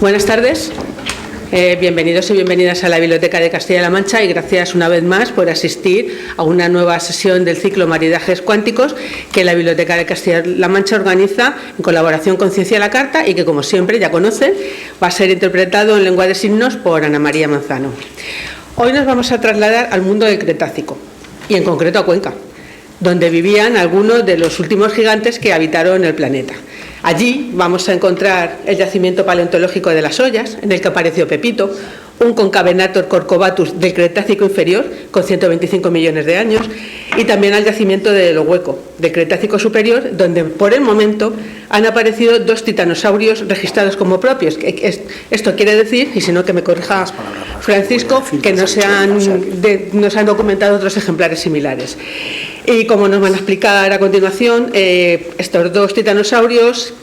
Buenas tardes. Bienvenidos y bienvenidas a la Biblioteca de Castilla-La Mancha y gracias una vez más por asistir a una nueva sesión del ciclo Maridajes Cuánticos que la Biblioteca de Castilla-La Mancha organiza en colaboración con Ciencia a la Carta y que, como siempre, ya conocen, va a ser interpretado en lengua de signos por Ana María Manzano. Hoy nos vamos a trasladar al mundo del Cretácico y en concreto a Cuenca, donde vivían algunos de los últimos gigantes que habitaron el planeta. Allí vamos a encontrar el yacimiento paleontológico de las Ollas, en el que apareció Pepito, un Concavenator corcovatus del Cretácico inferior, con 125 millones de años, y también al yacimiento de Lo Hueco, del Cretácico superior, donde por el momento han aparecido dos titanosaurios registrados como propios. Esto quiere decir, y si no que me corrija Francisco, que no se han documentado otros ejemplares similares. Y como nos van a explicar a continuación, estos dos titanosaurios,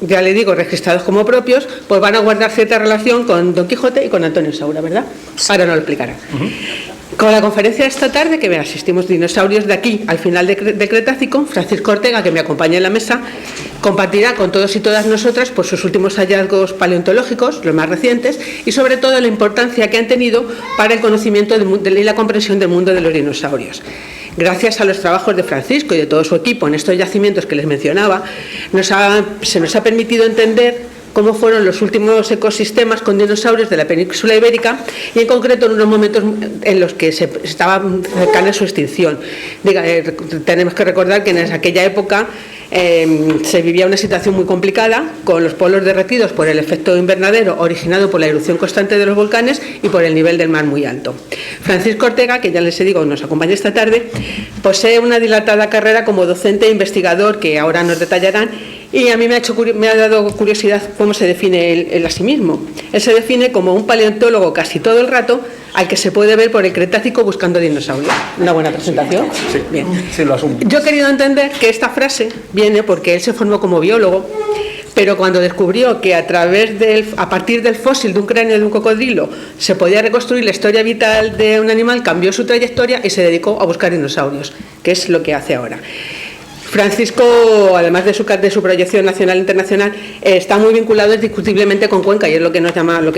ya le digo, registrados como propios, pues van a guardar cierta relación con Don Quijote y con Antonio Saura, ¿verdad? Ahora nos lo explicará. Con la conferencia de esta tarde, que asistimos dinosaurios de aquí al final de Cretácico, Francisco Ortega, que me acompaña en la mesa, compartirá con todos y todas nosotras por sus últimos hallazgos paleontológicos, los más recientes, y sobre todo la importancia que han tenido para el conocimiento y la comprensión del mundo de los dinosaurios. Gracias a los trabajos de Francisco y de todo su equipo en estos yacimientos que les mencionaba, se nos ha permitido entender cómo fueron los últimos ecosistemas con dinosaurios de la península ibérica y en concreto en unos momentos en los que se estaba cercana a su extinción. Tenemos que recordar que en aquella época se vivía una situación muy complicada, con los polos derretidos por el efecto invernadero originado por la erupción constante de los volcanes y por el nivel del mar muy alto. Francisco Ortega, que ya les digo nos acompaña esta tarde, posee una dilatada carrera como docente e investigador que ahora nos detallarán, y a mí me ha dado curiosidad cómo se define él a sí mismo. Él se define como un paleontólogo casi todo el rato, al que se puede ver por el Cretácico buscando dinosaurios. ¿Una buena presentación? Sí, bien. Sí, lo asumo. Yo he querido entender que esta frase viene porque él se formó como biólogo, pero cuando descubrió que a partir del fósil de un cráneo de un cocodrilo se podía reconstruir la historia vital de un animal, cambió su trayectoria y se dedicó a buscar dinosaurios, que es lo que hace ahora. Francisco, además de su proyección nacional e internacional, está muy vinculado indiscutiblemente con Cuenca y es lo que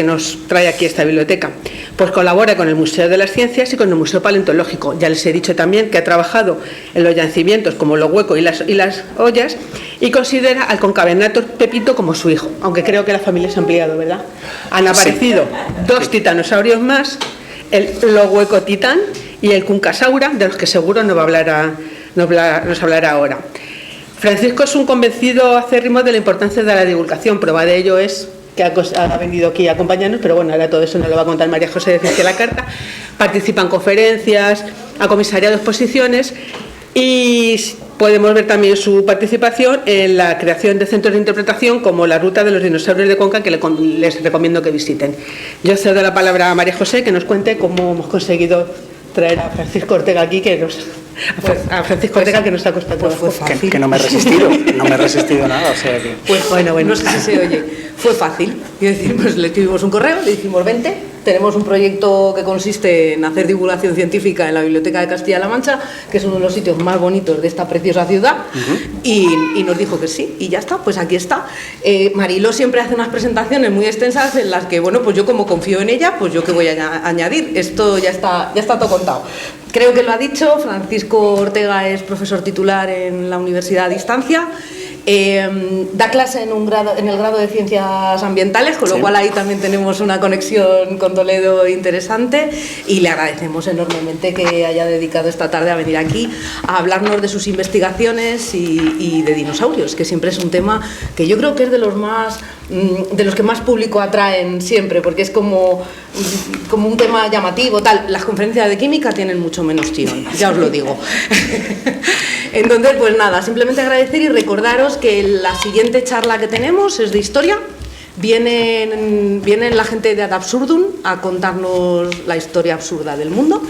nos trae aquí a esta biblioteca. Pues colabora con el Museo de las Ciencias y con el Museo Paleontológico. Ya les he dicho también que ha trabajado en los yacimientos como Lo Hueco y las Ollas y considera al Concavenator Pepito como su hijo, aunque creo que la familia se ha ampliado, ¿verdad? Han aparecido dos titanosaurios más, el Lo Hueco titán y el Cuncasaura, de los que seguro nos hablará ahora. Francisco es un convencido acérrimo de la importancia de la divulgación. Prueba de ello es que ha venido aquí a acompañarnos, pero bueno, ahora todo eso nos lo va a contar María José de Ciencia a la Carta. Participa en conferencias, ha comisariado exposiciones y podemos ver también su participación en la creación de centros de interpretación como la Ruta de los Dinosaurios de Cuenca, que les recomiendo que visiten. Yo cedo la palabra a María José, que nos cuente cómo hemos conseguido traer a Francisco Ortega aquí, que nos ha costado. Pues fue fácil. Que no me he resistido nada, o sea que... Pues bueno, no sé si se oye, fue fácil. Y decimos, le escribimos un correo, le dijimos, vente, tenemos un proyecto que consiste en hacer divulgación científica en la Biblioteca de Castilla-La Mancha, que es uno de los sitios más bonitos de esta preciosa ciudad, y nos dijo que sí, y ya está, pues aquí está. Mariló siempre hace unas presentaciones muy extensas en las que, bueno, pues yo como confío en ella, pues yo qué voy a añadir, esto ya está todo contado. Creo que lo ha dicho, Francisco Ortega es profesor titular en la Universidad a Distancia, da clase en el grado de Ciencias Ambientales, con lo cual ahí también tenemos una conexión con Toledo interesante, y le agradecemos enormemente que haya dedicado esta tarde a venir aquí a hablarnos de sus investigaciones y de dinosaurios, que siempre es un tema que yo creo que es de los que más público atraen siempre, porque es como un tema llamativo, tal. Las conferencias de química tienen mucho menos tirón, ya os lo digo. Entonces, pues nada, simplemente agradecer y recordaros que la siguiente charla que tenemos es de historia. Vienen la gente de Ad Absurdum a contarnos la historia absurda del mundo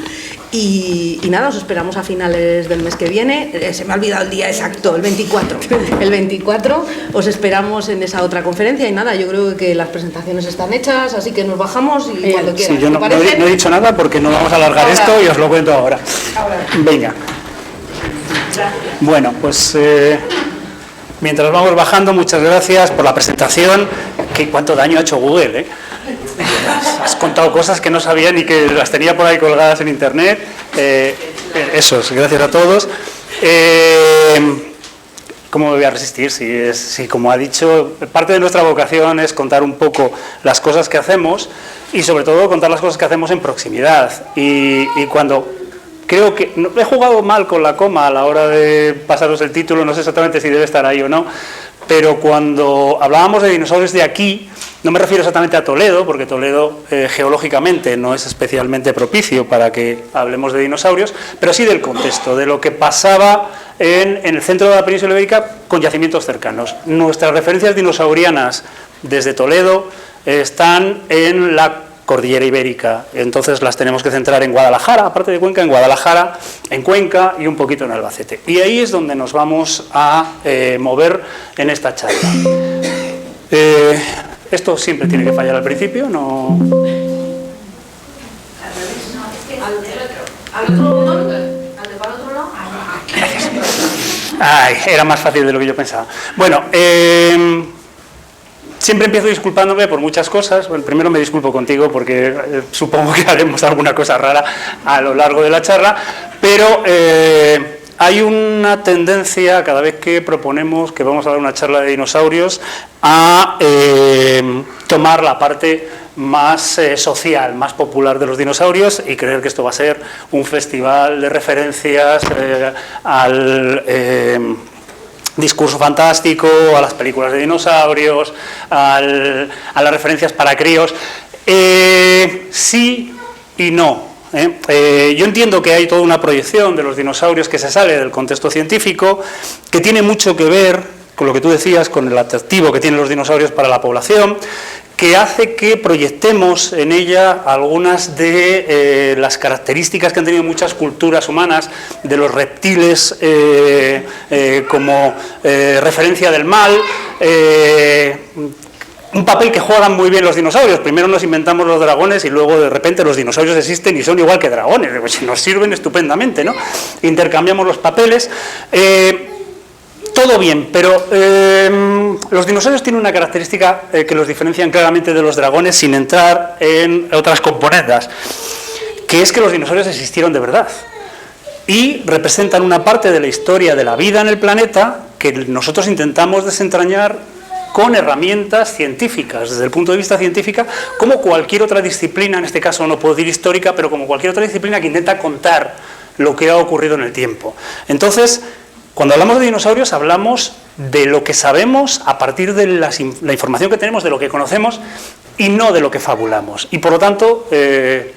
y nada, os esperamos a finales del mes que viene. Se me ha olvidado el día exacto, el 24. El 24 os esperamos en esa otra conferencia y nada, yo creo que las presentaciones están hechas, así que nos bajamos y cuando quieras. Sí, yo no he dicho nada porque no vamos a alargar esto y os lo cuento ahora. Venga. Bueno, pues Mientras vamos bajando, muchas gracias por la presentación. ¿Cuánto daño ha hecho Google? Has contado cosas que no sabía ni que las tenía por ahí colgadas en internet. Gracias a todos. ¿Cómo me voy a resistir? Si, como ha dicho, parte de nuestra vocación es contar un poco las cosas que hacemos y sobre todo contar las cosas que hacemos en proximidad. Y cuando creo que he jugado mal con la coma a la hora de pasaros el título, no sé exactamente si debe estar ahí o no, pero cuando hablábamos de dinosaurios de aquí, no me refiero exactamente a Toledo, porque Toledo geológicamente no es especialmente propicio para que hablemos de dinosaurios, pero sí del contexto, de lo que pasaba en el centro de la península ibérica con yacimientos cercanos. Nuestras referencias dinosaurianas desde Toledo están en la cordillera ibérica, entonces las tenemos que centrar en Guadalajara, aparte de Cuenca, en Guadalajara, en Cuenca y un poquito en Albacete. Y ahí es donde nos vamos a mover en esta charla. Esto siempre tiene que fallar al principio, no... Ay, era más fácil de lo que yo pensaba. Bueno, siempre empiezo disculpándome por muchas cosas. Bueno, primero me disculpo contigo porque supongo que haremos alguna cosa rara a lo largo de la charla, pero hay una tendencia cada vez que proponemos que vamos a dar una charla de dinosaurios a tomar la parte más social, más popular de los dinosaurios y creer que esto va a ser un festival de referencias al discurso fantástico, a las películas de dinosaurios, a las referencias para críos. Sí y no. Yo entiendo que hay toda una proyección de los dinosaurios que se sale del contexto científico, que tiene mucho que ver con lo que tú decías, con el atractivo que tienen los dinosaurios para la población, que hace que proyectemos en ella algunas de las características que han tenido muchas culturas humanas, de los reptiles como referencia del mal, un papel que juegan muy bien los dinosaurios. Primero nos inventamos los dragones y luego de repente los dinosaurios existen y son igual que dragones, pues nos sirven estupendamente, ¿no? Intercambiamos los papeles. Todo bien, pero los dinosaurios tienen una característica que los diferencian claramente de los dragones sin entrar en otras componentes, que es que los dinosaurios existieron de verdad y representan una parte de la historia de la vida en el planeta que nosotros intentamos desentrañar con herramientas científicas, desde el punto de vista científico, como cualquier otra disciplina, en este caso no puedo decir histórica, pero como cualquier otra disciplina que intenta contar lo que ha ocurrido en el tiempo. Entonces, cuando hablamos de dinosaurios, hablamos de lo que sabemos a partir de la información que tenemos, de lo que conocemos, y no de lo que fabulamos. Y por lo tanto,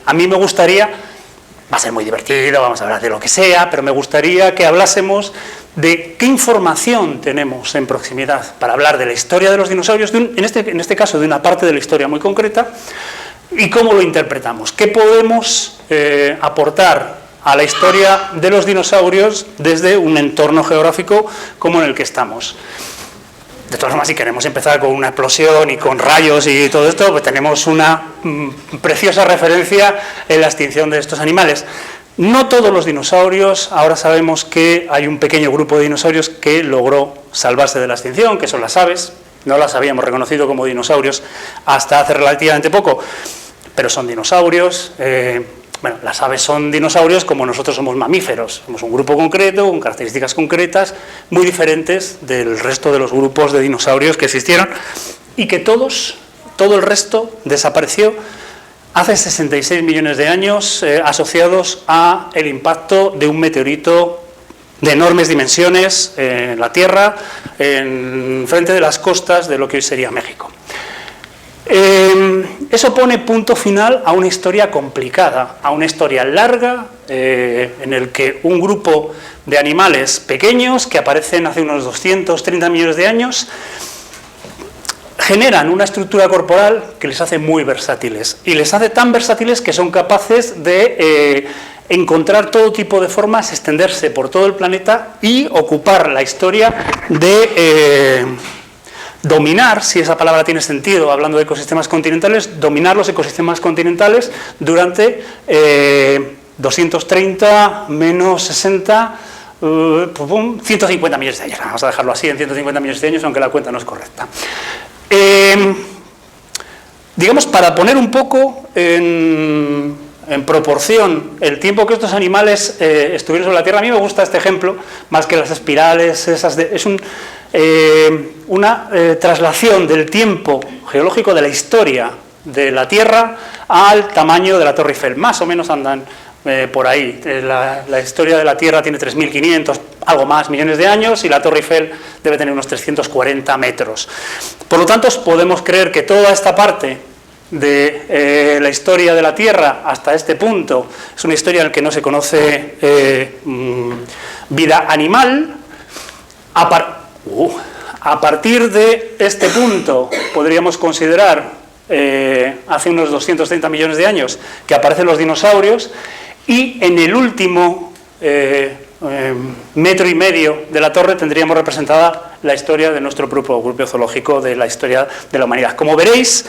a mí me gustaría, va a ser muy divertido, vamos a hablar de lo que sea, pero me gustaría que hablásemos de qué información tenemos en proximidad para hablar de la historia de los dinosaurios, en este caso de una parte de la historia muy concreta, y cómo lo interpretamos, qué podemos aportar a la historia de los dinosaurios desde un entorno geográfico como en el que estamos. De todas formas, si queremos empezar con una explosión y con rayos y todo esto, pues tenemos una preciosa referencia en la extinción de estos animales. No todos los dinosaurios, ahora sabemos que hay un pequeño grupo de dinosaurios que logró salvarse de la extinción, que son las aves. No las habíamos reconocido como dinosaurios hasta hace relativamente poco, pero son dinosaurios. Bueno, las aves son dinosaurios como nosotros somos mamíferos, somos un grupo concreto, con características concretas, muy diferentes del resto de los grupos de dinosaurios que existieron y que todo el resto desapareció hace 66 millones de años asociados a el impacto de un meteorito de enormes dimensiones en la Tierra, en frente de las costas de lo que hoy sería México. Eso pone punto final a una historia complicada, a una historia larga, en el que un grupo de animales pequeños que aparecen hace unos 230 millones de años generan una estructura corporal que les hace muy versátiles, y les hace tan versátiles que son capaces de encontrar todo tipo de formas, extenderse por todo el planeta y ocupar la historia de dominar, si esa palabra tiene sentido, hablando de ecosistemas continentales, dominar los ecosistemas continentales durante 230 menos 60 150 millones de años. Vamos a dejarlo así, en 150 millones de años, aunque la cuenta no es correcta. Digamos, para poner un poco en proporción el tiempo que estos animales estuvieron sobre la Tierra, a mí me gusta este ejemplo, más que las espirales, es una traslación del tiempo geológico de la historia de la Tierra al tamaño de la Torre Eiffel. Más o menos andan por ahí. La historia de la Tierra tiene 3.500, algo más, millones de años, y la Torre Eiffel debe tener unos 340 metros. Por lo tanto, podemos creer que toda esta parte de la historia de la Tierra hasta este punto es una historia en la que no se conoce vida animal. A partir de este punto podríamos considerar hace unos 230 millones de años que aparecen los dinosaurios, y en el último metro y medio de la Torre tendríamos representada la historia de nuestro grupo zoológico, de la historia de la humanidad. Como veréis,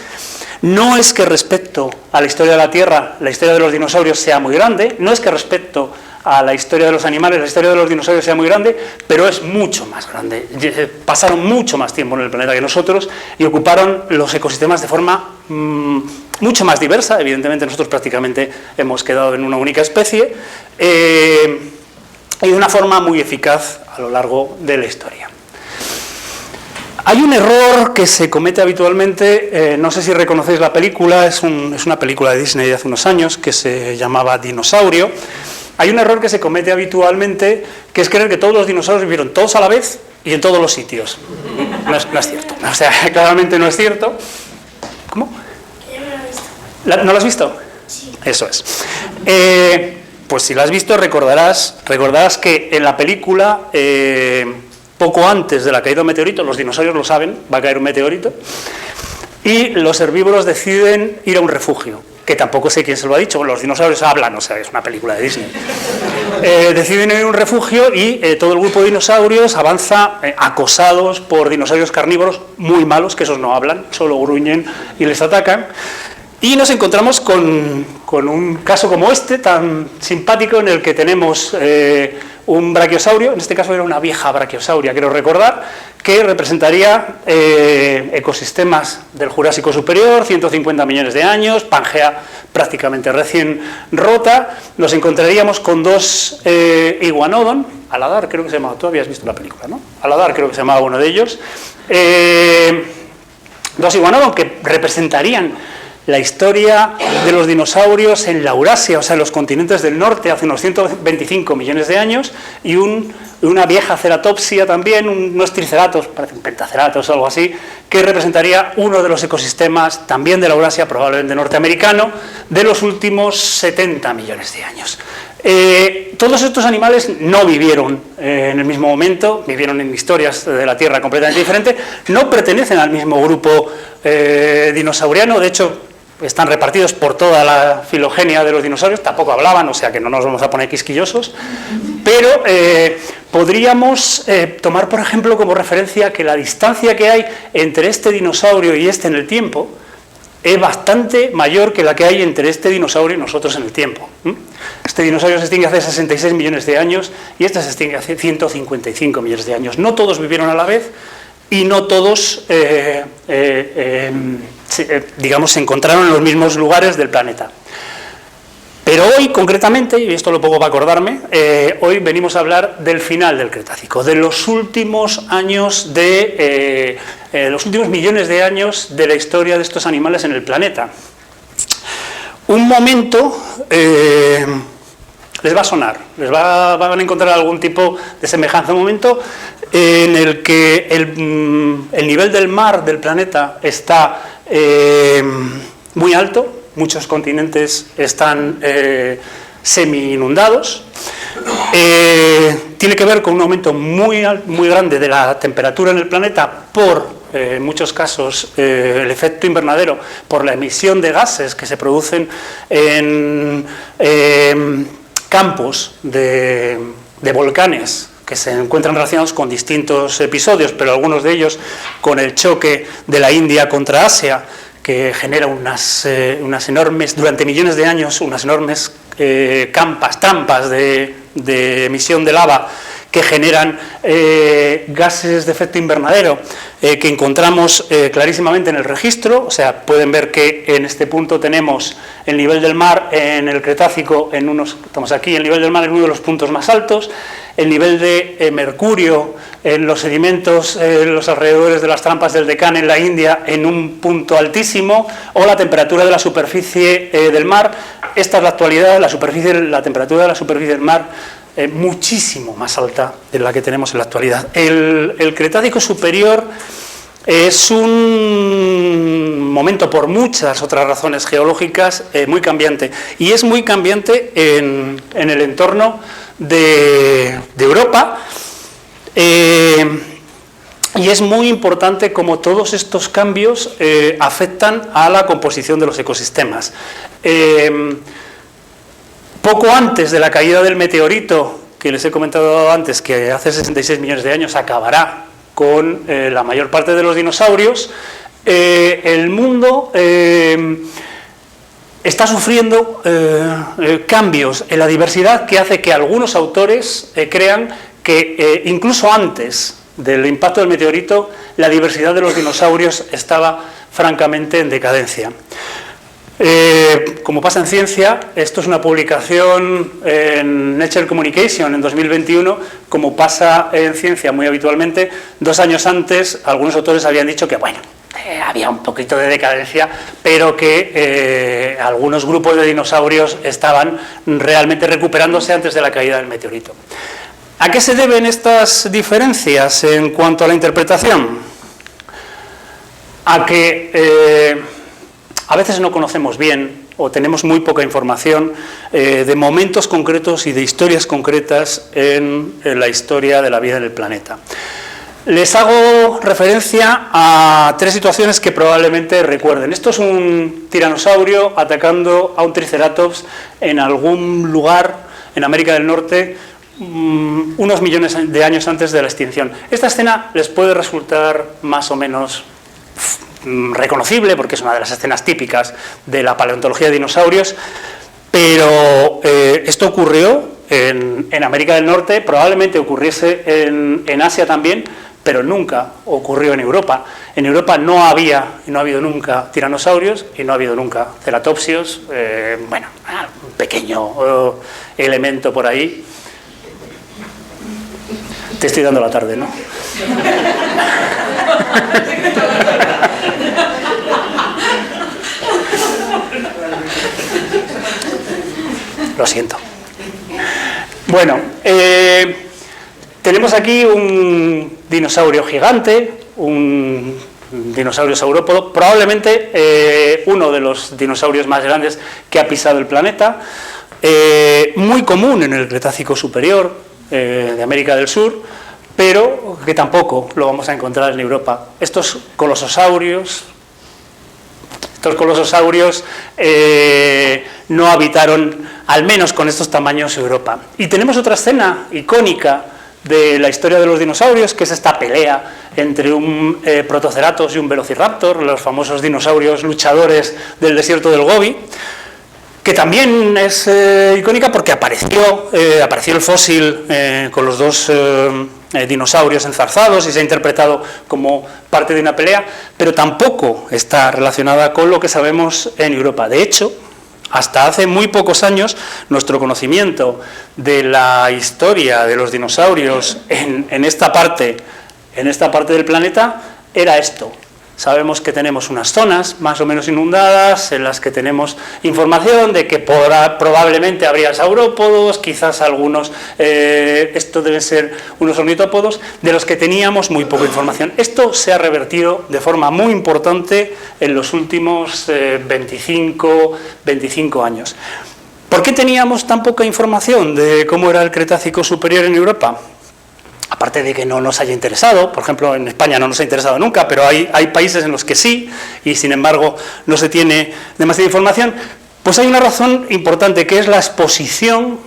no es que respecto a la historia de la Tierra la historia de los dinosaurios sea muy grande, no es que respecto a la historia de los animales la historia de los dinosaurios sea muy grande, pero es mucho más grande. Pasaron mucho más tiempo en el planeta que nosotros y ocuparon los ecosistemas de forma mucho más diversa. Evidentemente nosotros prácticamente hemos quedado en una única especie, y de una forma muy eficaz a lo largo de la historia. Hay un error que se comete habitualmente, no sé si reconocéis la película, es una película de Disney de hace unos años que se llamaba Dinosaurio. Hay un error que se comete habitualmente, que es creer que todos los dinosaurios vivieron todos a la vez y en todos los sitios. No es cierto, o sea, claramente no es cierto. ¿Cómo? Yo no lo he visto. ¿No lo has visto? Sí. Eso es. Pues si lo has visto recordarás que en la película, poco antes de la caída de un meteorito, los dinosaurios lo saben, va a caer un meteorito, y los herbívoros deciden ir a un refugio, que tampoco sé quién se lo ha dicho, los dinosaurios hablan, o sea, es una película de Disney. Deciden ir a un refugio y todo el grupo de dinosaurios avanza acosados por dinosaurios carnívoros muy malos, que esos no hablan, solo gruñen y les atacan. Y nos encontramos con un caso como este, tan simpático, en el que tenemos un brachiosaurio, en este caso era una vieja brachiosauria, quiero recordar, que representaría ecosistemas del Jurásico Superior, 150 millones de años, Pangea prácticamente recién rota. Nos encontraríamos con dos iguanodon, Aladar creo que se llamaba, tú habías visto la película, ¿no? Aladar creo que se llamaba uno de ellos, dos iguanodon que representarían la historia de los dinosaurios en la Eurasia, o sea, en los continentes del norte, hace unos 125 millones de años, y una vieja ceratopsia también, unos triceratos, parece un pentaceratos o algo así, que representaría uno de los ecosistemas también de la Eurasia, probablemente norteamericano, de los últimos 70 millones de años. Todos estos animales no vivieron en el mismo momento, vivieron en historias de la Tierra completamente diferentes, no pertenecen al mismo grupo dinosauriano, de hecho están repartidos por toda la filogenia de los dinosaurios, tampoco hablaban, o sea que no nos vamos a poner quisquillosos, pero podríamos tomar, por ejemplo, como referencia que la distancia que hay entre este dinosaurio y este en el tiempo es bastante mayor que la que hay entre este dinosaurio y nosotros en el tiempo. Este dinosaurio se extingue hace 66 millones de años y este se extingue hace 155 millones de años. No todos vivieron a la vez y no todos, digamos, se encontraron en los mismos lugares del planeta. Pero hoy, concretamente, y esto lo pongo para acordarme, hoy venimos a hablar del final del Cretácico, de los últimos años los últimos millones de años de la historia de estos animales en el planeta. Un momento les va a sonar, van a encontrar algún tipo de semejanza, un momento en el que el nivel del mar del planeta está muy alto, muchos continentes están semi-inundados, tiene que ver con un aumento muy grande de la temperatura en el planeta por, en muchos casos, el efecto invernadero, por la emisión de gases que se producen en campos de volcanes que se encuentran relacionados con distintos episodios, pero algunos de ellos con el choque de la India contra Asia, que genera unas enormes, durante millones de años, unas enormes trampas de emisión de lava que generan gases de efecto invernadero que encontramos clarísimamente en el registro. O sea, pueden ver que en este punto tenemos el nivel del mar en el Cretácico, estamos aquí, el nivel del mar en uno de los puntos más altos, el nivel de mercurio en los sedimentos, en los alrededores de las trampas del Deccan en la India en un punto altísimo, o la temperatura de la superficie del mar. Esta es la actualidad, la temperatura de la superficie del mar muchísimo más alta de la que tenemos en la actualidad. El Cretácico superior es un momento, por muchas otras razones geológicas, muy cambiante, y es muy cambiante en el entorno de Europa, y es muy importante cómo todos estos cambios afectan a la composición de los ecosistemas. Poco antes de la caída del meteorito, que les he comentado antes, que hace 66 millones de años acabará con la mayor parte de los dinosaurios, el mundo está sufriendo cambios en la diversidad que hace que algunos autores crean que incluso antes del impacto del meteorito la diversidad de los dinosaurios estaba francamente en decadencia. Como pasa en ciencia, esto es una publicación en Nature Communication en 2021, como pasa en ciencia muy habitualmente. 2 años antes, algunos autores habían dicho que, bueno, había un poquito de decadencia, pero que algunos grupos de dinosaurios estaban realmente recuperándose antes de la caída del meteorito. ¿A qué se deben estas diferencias en cuanto a la interpretación? A que a veces no conocemos bien o tenemos muy poca información de momentos concretos y de historias concretas en la historia de la vida en el planeta. Les hago referencia a 3 situaciones que probablemente recuerden. Esto es un tiranosaurio atacando a un triceratops en algún lugar en América del Norte unos millones de años antes de la extinción. Esta escena les puede resultar más o menos reconocible porque es una de las escenas típicas de la paleontología de dinosaurios, pero esto ocurrió en América del Norte, probablemente ocurriese en Asia también, pero nunca ocurrió en Europa. En Europa no había y no ha habido nunca tiranosaurios y no ha habido nunca ceratopsios, bueno, un pequeño elemento por ahí. Te estoy dando la tarde, ¿no? Lo siento. Bueno, tenemos aquí un dinosaurio gigante, un dinosaurio saurópodo, probablemente uno de los dinosaurios más grandes que ha pisado el planeta, muy común en el Cretácico superior de América del Sur, pero que tampoco lo vamos a encontrar en Europa. Estos colososaurios no habitaron, al menos con estos tamaños, Europa. Y tenemos otra escena icónica de la historia de los dinosaurios, que es esta pelea entre un Protoceratops y un Velociraptor, los famosos dinosaurios luchadores del desierto del Gobi, que también es icónica porque apareció el fósil con los dos dinosaurios enzarzados y se ha interpretado como parte de una pelea, pero tampoco está relacionada con lo que sabemos en Europa. De hecho, hasta hace muy pocos años, nuestro conocimiento de la historia de los dinosaurios en esta parte del planeta era esto. Sabemos que tenemos unas zonas más o menos inundadas en las que tenemos información de que probablemente habría saurópodos, quizás algunos, esto deben ser unos ornitópodos, de los que teníamos muy poca información. Esto se ha revertido de forma muy importante en los últimos 25 años. ¿Por qué teníamos tan poca información de cómo era el Cretácico superior en Europa? Aparte de que no nos haya interesado, por ejemplo, en España no nos ha interesado nunca, pero hay países en los que sí, y sin embargo no se tiene demasiada información, pues hay una razón importante, que es la exposición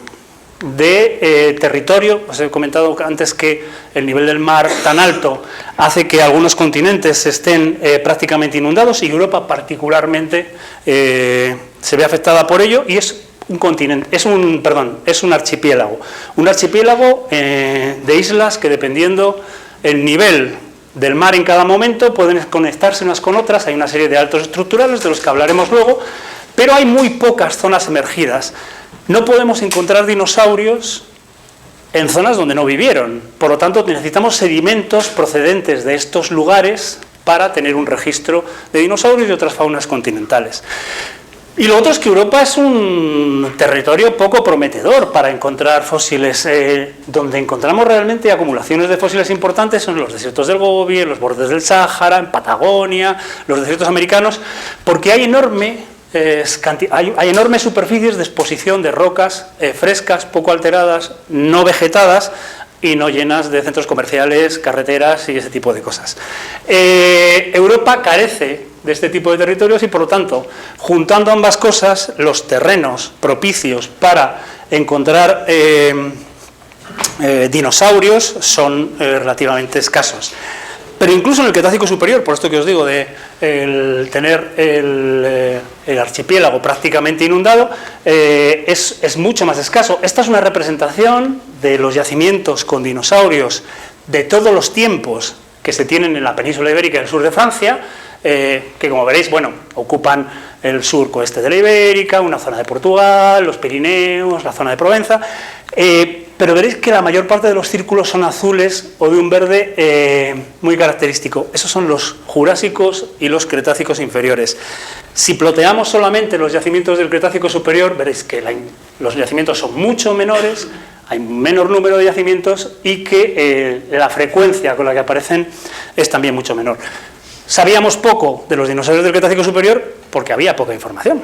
de territorio. Os he comentado antes que el nivel del mar tan alto hace que algunos continentes estén prácticamente inundados, y Europa particularmente se ve afectada por ello, y es un continente, es un archipiélago. Un archipiélago de islas que, dependiendo el nivel del mar en cada momento, pueden conectarse unas con otras. Hay una serie de altos estructurales de los que hablaremos luego, pero hay muy pocas zonas emergidas. No podemos encontrar dinosaurios en zonas donde no vivieron. Por lo tanto, necesitamos sedimentos procedentes de estos lugares para tener un registro de dinosaurios y otras faunas continentales. Y lo otro es que Europa es un territorio poco prometedor para encontrar fósiles. Donde encontramos realmente acumulaciones de fósiles importantes son los desiertos del Gobi, en los bordes del Sáhara, en Patagonia, los desiertos americanos, porque hay enormes superficies de exposición de rocas frescas, poco alteradas, no vegetadas y no llenas de centros comerciales, carreteras y ese tipo de cosas. Europa carece de este tipo de territorios y, por lo tanto, juntando ambas cosas, los terrenos propicios para encontrar dinosaurios son relativamente escasos. Pero incluso en el Cretácico superior, por esto que os digo de tener el archipiélago prácticamente inundado, es mucho más escaso. Esta es una representación de los yacimientos con dinosaurios de todos los tiempos que se tienen en la península ibérica y el sur de Francia, que, como veréis, bueno, ocupan el surcoeste de la Ibérica, una zona de Portugal, los Pirineos, la zona de Provenza, pero veréis que la mayor parte de los círculos son azules o de un verde muy característico. Esos son los Jurásicos y los Cretácicos inferiores. Si ploteamos solamente los yacimientos del Cretácico superior, veréis que los yacimientos son mucho menores, hay un menor número de yacimientos y que la frecuencia con la que aparecen es también mucho menor. Sabíamos poco de los dinosaurios del Cretácico superior porque había poca información.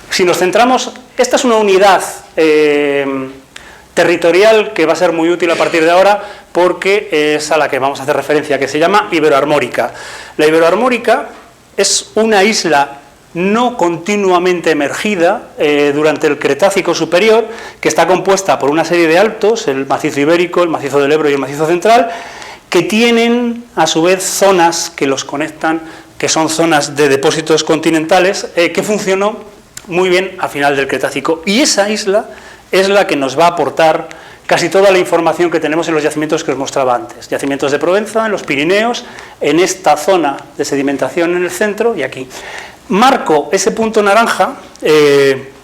Si nos centramos, esta es una unidad territorial que va a ser muy útil a partir de ahora porque es a la que vamos a hacer referencia, que se llama Iberoarmórica. La Iberoarmórica es una isla no continuamente emergida durante el Cretácico superior, que está compuesta por una serie de altos, el macizo ibérico, el macizo del Ebro y el macizo central, que tienen a su vez zonas que los conectan, que son zonas de depósitos continentales, que funcionó muy bien a final del Cretácico. Y esa isla es la que nos va a aportar casi toda la información que tenemos en los yacimientos que os mostraba antes. Yacimientos de Provenza, en los Pirineos, en esta zona de sedimentación en el centro y aquí. Marco ese punto naranja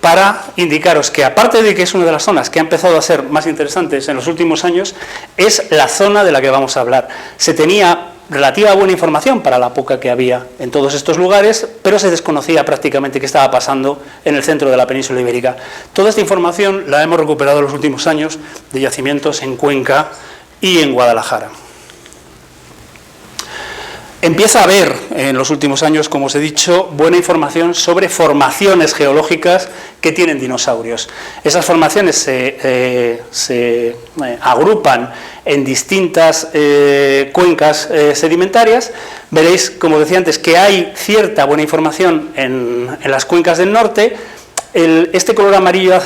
para indicaros que, aparte de que es una de las zonas que ha empezado a ser más interesantes en los últimos años, es la zona de la que vamos a hablar. Se tenía relativa buena información para la poca que había en todos estos lugares, pero se desconocía prácticamente qué estaba pasando en el centro de la península ibérica. Toda esta información la hemos recuperado en los últimos años de yacimientos en Cuenca y en Guadalajara. Empieza a haber en los últimos años, como os he dicho, buena información sobre formaciones geológicas que tienen dinosaurios. Esas formaciones se agrupan en distintas cuencas sedimentarias. Veréis, como decía antes, que hay cierta buena información en las cuencas del norte. Este color amarillo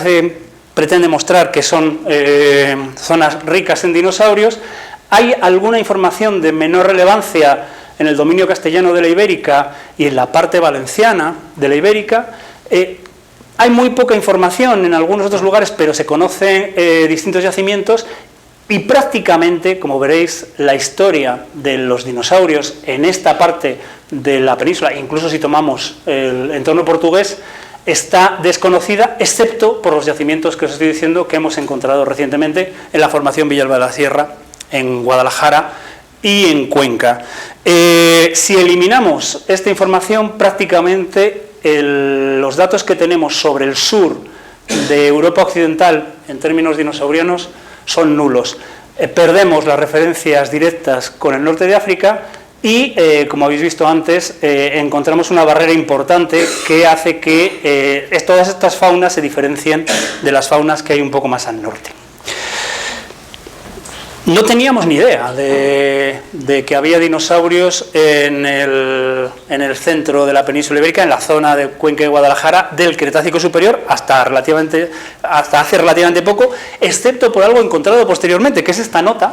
pretende mostrar que son zonas ricas en dinosaurios. Hay alguna información de menor relevancia en el dominio castellano de la Ibérica y en la parte valenciana de la Ibérica. Hay muy poca información en algunos otros lugares, pero se conocen distintos yacimientos y prácticamente, como veréis, la historia de los dinosaurios en esta parte de la península, incluso si tomamos el entorno portugués, está desconocida, excepto por los yacimientos que os estoy diciendo que hemos encontrado recientemente en la formación Villalba de la Sierra, en Guadalajara y en Cuenca. Si eliminamos esta información, prácticamente los datos que tenemos sobre el sur de Europa occidental en términos dinosaurianos son nulos. Perdemos las referencias directas con el norte de África y, como habéis visto antes, encontramos una barrera importante que hace que todas estas faunas se diferencien de las faunas que hay un poco más al norte. No teníamos ni idea de que había dinosaurios en el centro de la península ibérica, en la zona de Cuenca y Guadalajara, del Cretácico superior, hasta hace relativamente poco, excepto por algo encontrado posteriormente, que es esta nota,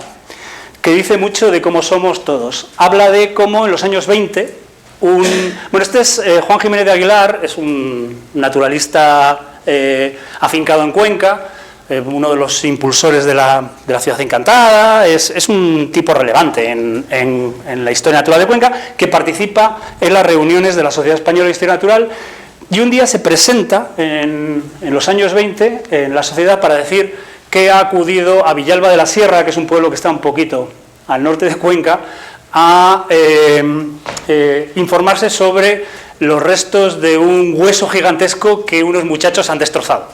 que dice mucho de cómo somos todos. Habla de cómo en los años 20 Bueno, este es Juan Jiménez de Aguilar, es un naturalista afincado en Cuenca, uno de los impulsores de la ciudad encantada, es un tipo relevante en la historia natural de Cuenca, que participa en las reuniones de la Sociedad Española de Historia Natural, y un día se presenta en los años 20 en la sociedad para decir que ha acudido a Villalba de la Sierra, que es un pueblo que está un poquito al norte de Cuenca, a informarse sobre los restos de un hueso gigantesco que unos muchachos han destrozado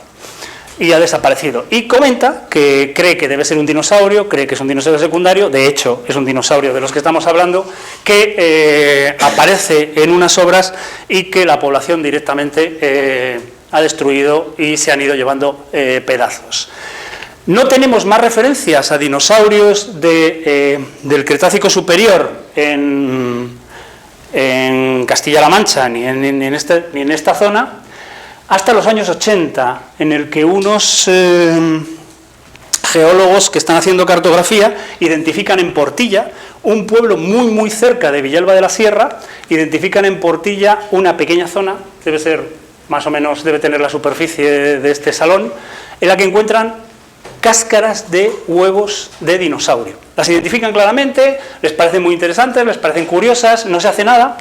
y ha desaparecido. Y comenta que cree que debe ser un dinosaurio, cree que es un dinosaurio secundario, de hecho es un dinosaurio de los que estamos hablando, que aparece en unas obras y que la población directamente ha destruido y se han ido llevando pedazos. No tenemos más referencias a dinosaurios del Cretácico superior en Castilla-La Mancha ni en esta zona, hasta los años 80, en el que unos geólogos que están haciendo cartografía identifican en Portilla, un pueblo muy muy cerca de Villalba de la Sierra, identifican en Portilla una pequeña zona, debe ser más o menos, debe tener la superficie de este salón, en la que encuentran cáscaras de huevos de dinosaurio. Las identifican claramente, les parecen muy interesantes, les parecen curiosas, no se hace nada,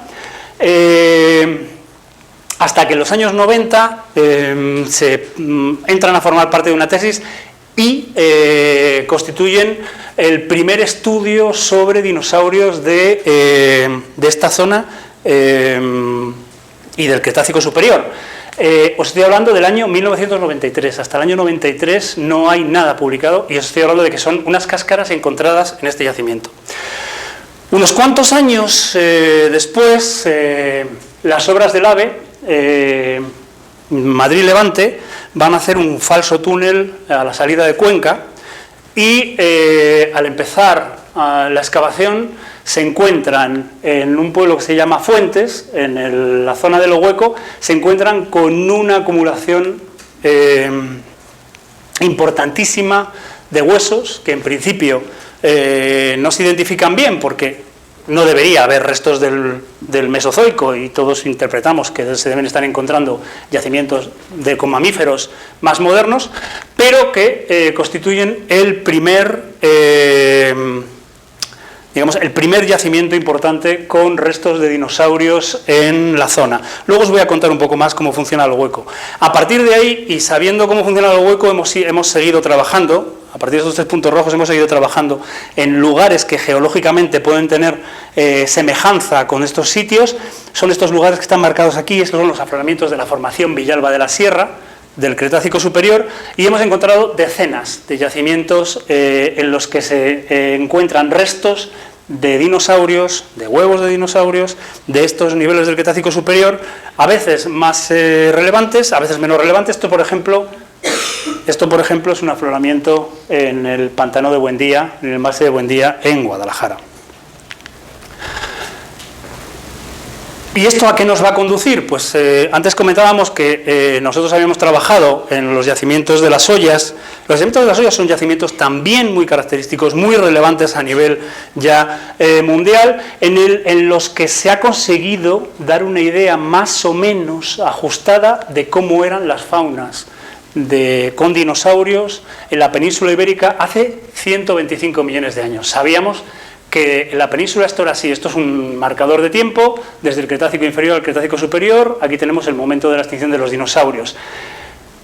hasta que en los años 90 se entran a formar parte de una tesis y constituyen el primer estudio sobre dinosaurios de esta zona y del Cretácico superior. Os estoy hablando del año 1993, hasta el año 93 no hay nada publicado y os estoy hablando de que son unas cáscaras encontradas en este yacimiento. Unos cuantos años después, las obras del AVE, Madrid-Levante, van a hacer un falso túnel a la salida de Cuenca y al empezar la excavación se encuentran en un pueblo que se llama Fuentes, en la zona de Lo Hueco, se encuentran con una acumulación importantísima de huesos que en principio no se identifican bien porque no debería haber restos del Mesozoico y todos interpretamos que se deben estar encontrando yacimientos con mamíferos más modernos, pero que constituyen el primer yacimiento importante con restos de dinosaurios en la zona. Luego os voy a contar un poco más cómo funciona Lo Hueco. A partir de ahí, y sabiendo cómo funciona Lo Hueco, hemos seguido trabajando, a partir de estos 3 puntos rojos, hemos seguido trabajando en lugares que geológicamente pueden tener semejanza con estos sitios. Son estos lugares que están marcados aquí, estos son los afloramientos de la formación Villalba de la Sierra, del Cretácico superior, y hemos encontrado decenas de yacimientos en los que se encuentran restos de dinosaurios, de huevos de dinosaurios, de estos niveles del Cretácico superior, a veces más relevantes, a veces menos relevantes. Esto, por ejemplo, es un afloramiento en el pantano de Buendía, en el embalse de Buendía, en Guadalajara. ¿Y esto a qué nos va a conducir? Pues antes comentábamos que nosotros habíamos trabajado en los yacimientos de las Ollas. Los yacimientos de las Ollas son yacimientos también muy característicos, muy relevantes a nivel ya mundial, en los que se ha conseguido dar una idea más o menos ajustada de cómo eran las faunas con dinosaurios en la península ibérica hace 125 millones de años. Sabíamos que en la península esto era así, esto es un marcador de tiempo, desde el Cretácico inferior al Cretácico superior, aquí tenemos el momento de la extinción de los dinosaurios.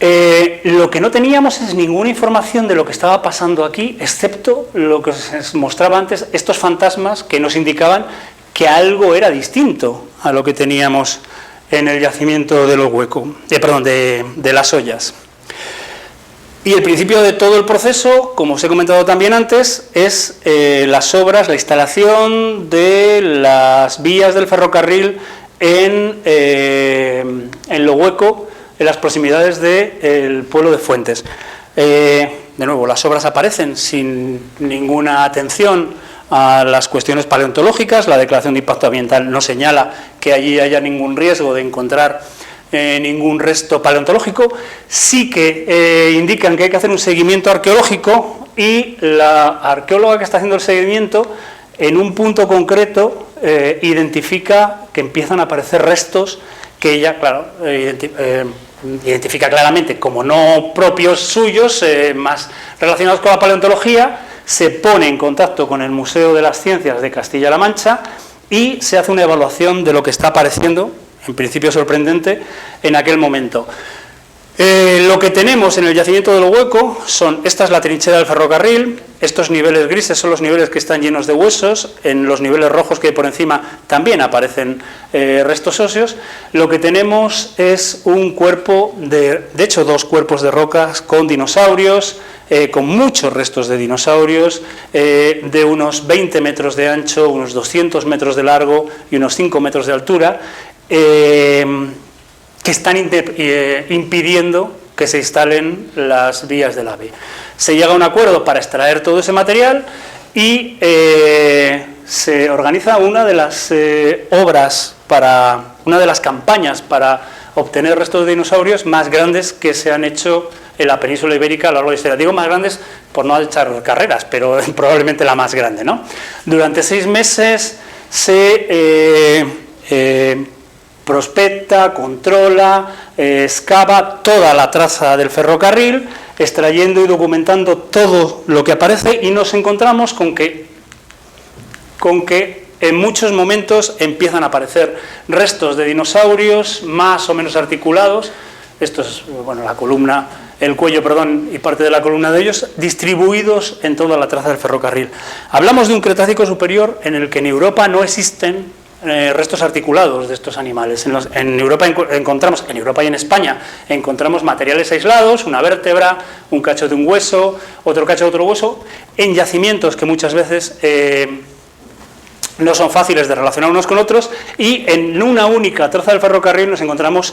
Lo que no teníamos es ninguna información de lo que estaba pasando aquí, excepto lo que os mostraba antes, estos fantasmas que nos indicaban que algo era distinto a lo que teníamos en el yacimiento de Lo Hueco, de las Ollas. Y el principio de todo el proceso, como os he comentado también antes, es las obras, la instalación de las vías del ferrocarril en Lo Hueco, en las proximidades del pueblo de Fuentes. De nuevo, las obras aparecen sin ninguna atención a las cuestiones paleontológicas. La declaración de impacto ambiental no señala que allí haya ningún riesgo de encontrar ningún resto paleontológico. Sí que indican que hay que hacer un seguimiento arqueológico, y la arqueóloga que está haciendo el seguimiento en un punto concreto identifica que empiezan a aparecer restos que ella, claro, identifica claramente como no propios suyos, más relacionados con la paleontología. Se pone en contacto con el Museo de las Ciencias de Castilla-La Mancha y se hace una evaluación de lo que está apareciendo, en principio sorprendente, en aquel momento. Lo que tenemos en el yacimiento del Hueco esta es la trinchera del ferrocarril, estos niveles grises son los niveles que están llenos de huesos, en los niveles rojos que hay por encima también aparecen restos óseos. Lo que tenemos es un cuerpo, de hecho 2 cuerpos de rocas con dinosaurios, con muchos restos de dinosaurios, de unos 20 metros de ancho, unos 200 metros de largo y unos 5 metros de altura, que están impidiendo que se instalen las vías del AVE. Se llega a un acuerdo para extraer todo ese material y se organiza una de las una de las campañas para obtener restos de dinosaurios más grandes que se han hecho en la península ibérica a lo largo de la historia. Digo más grandes por no echar carreras, pero probablemente la más grande, ¿no? Durante 6 meses se prospecta, controla, excava toda la traza del ferrocarril, extrayendo y documentando todo lo que aparece, y nos encontramos con que en muchos momentos empiezan a aparecer restos de dinosaurios más o menos articulados. Esto es, bueno, el cuello y parte de la columna de ellos, distribuidos en toda la traza del ferrocarril. Hablamos de un Cretácico superior en el que en Europa no existen restos articulados de estos animales. En Europa encontramos, en Europa y en España, encontramos materiales aislados, una vértebra, un cacho de un hueso, otro cacho de otro hueso, en yacimientos que muchas veces no son fáciles de relacionar unos con otros, y en una única traza del ferrocarril nos encontramos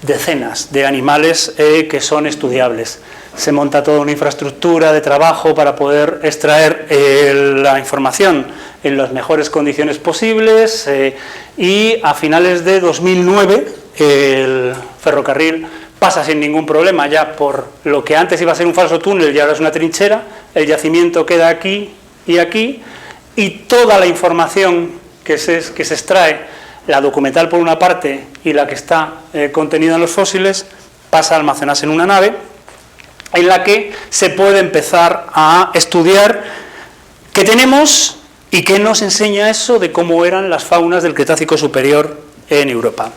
decenas de animales que son estudiables. Se monta toda una infraestructura de trabajo para poder extraer la información en las mejores condiciones posibles, y a finales de 2009 el ferrocarril pasa sin ningún problema ya por lo que antes iba a ser un falso túnel y ahora es una trinchera. El yacimiento queda aquí, y toda la información que se extrae, la documental por una parte y la que está contenida en los fósiles, pasa a almacenarse en una nave en la que se puede empezar a estudiar qué tenemos y qué nos enseña eso de cómo eran las faunas del Cretácico superior en Europa.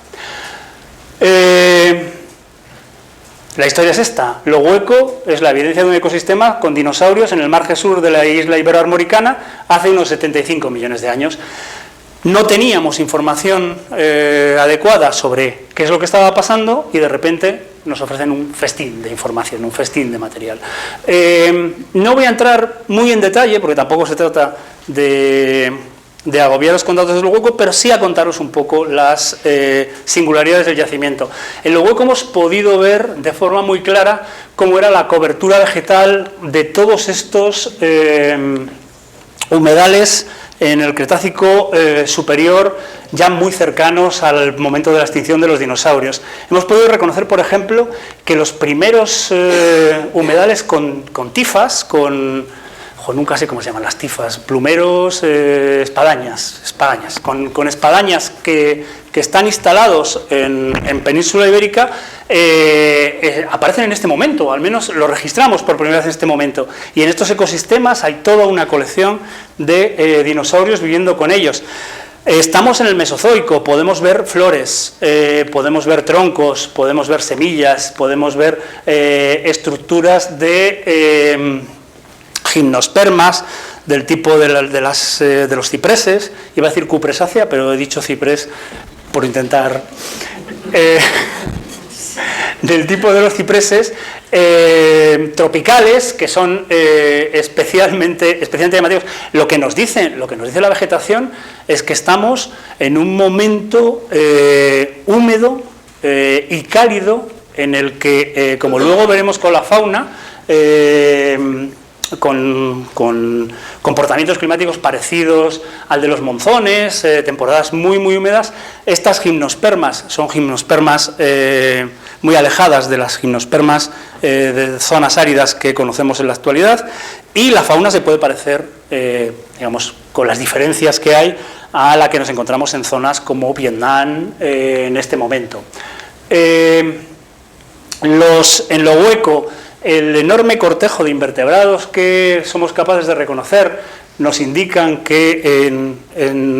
La historia es esta. Lo Hueco es la evidencia de un ecosistema con dinosaurios en el margen sur de la isla iberoarmoricana hace unos 75 millones de años. No teníamos información adecuada sobre qué es lo que estaba pasando, y de repente nos ofrecen un festín de información, un festín de material. No voy a entrar muy en detalle, porque tampoco se trata de agobiaros con datos del Hueco, pero sí a contaros un poco las singularidades del yacimiento. En Lo Hueco hemos podido ver de forma muy clara cómo era la cobertura vegetal de todos estos humedales en el Cretácico superior, ya muy cercanos al momento de la extinción de los dinosaurios. Hemos podido reconocer, por ejemplo, que los primeros humedales con tifas, nunca sé cómo se llaman las tifas, plumeros, espadañas, con espadañas que están instalados en península ibérica, aparecen en este momento, al menos lo registramos por primera vez en este momento, y en estos ecosistemas hay toda una colección de dinosaurios viviendo con ellos. Estamos en el Mesozoico, podemos ver flores, podemos ver troncos, podemos ver semillas, podemos ver estructuras de gimnospermas del tipo de los cipreses. Iba a decir cupresácea, pero he dicho ciprés por intentar del tipo de los cipreses tropicales, que son especialmente llamativos. Lo que nos dice la vegetación es que estamos en un momento húmedo y cálido, en el que, como luego veremos con la fauna, con comportamientos climáticos parecidos al de los monzones, temporadas muy húmedas. Estas gimnospermas son gimnospermas muy alejadas de las gimnospermas de zonas áridas que conocemos en la actualidad, y la fauna se puede parecer, digamos, con las diferencias que hay, a la que nos encontramos en zonas como Vietnam en este momento. En lo hueco, el enorme cortejo de invertebrados que somos capaces de reconocer nos indican que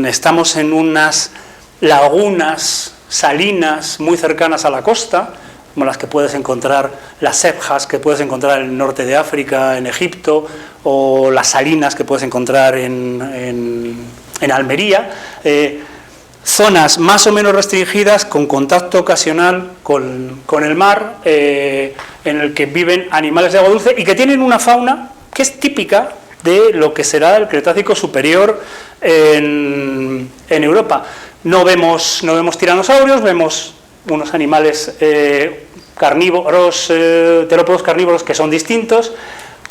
estamos en unas lagunas salinas muy cercanas a la costa, como las que puedes encontrar, las sebjas que puedes encontrar en el norte de África, en Egipto, o las salinas que puedes encontrar en Almería, zonas más o menos restringidas con contacto ocasional con el mar, en el que viven animales de agua dulce y que tienen una fauna que es típica de lo que será el Cretácico superior en Europa. No vemos tiranosaurios, vemos unos animales carnívoros, terópodos carnívoros que son distintos,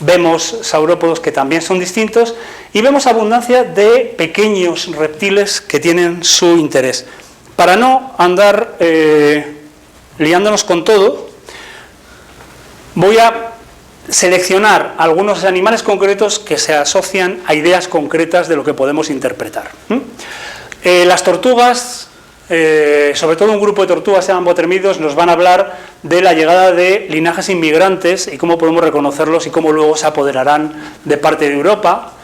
vemos saurópodos que también son distintos y vemos abundancia de pequeños reptiles que tienen su interés. Para no andar liándonos con todo, voy a seleccionar algunos animales concretos que se asocian a ideas concretas de lo que podemos interpretar. Las tortugas, sobre todo un grupo de tortugas, se llaman botremídeos, nos van a hablar de la llegada de linajes inmigrantes y cómo podemos reconocerlos y cómo luego se apoderarán de parte de Europa.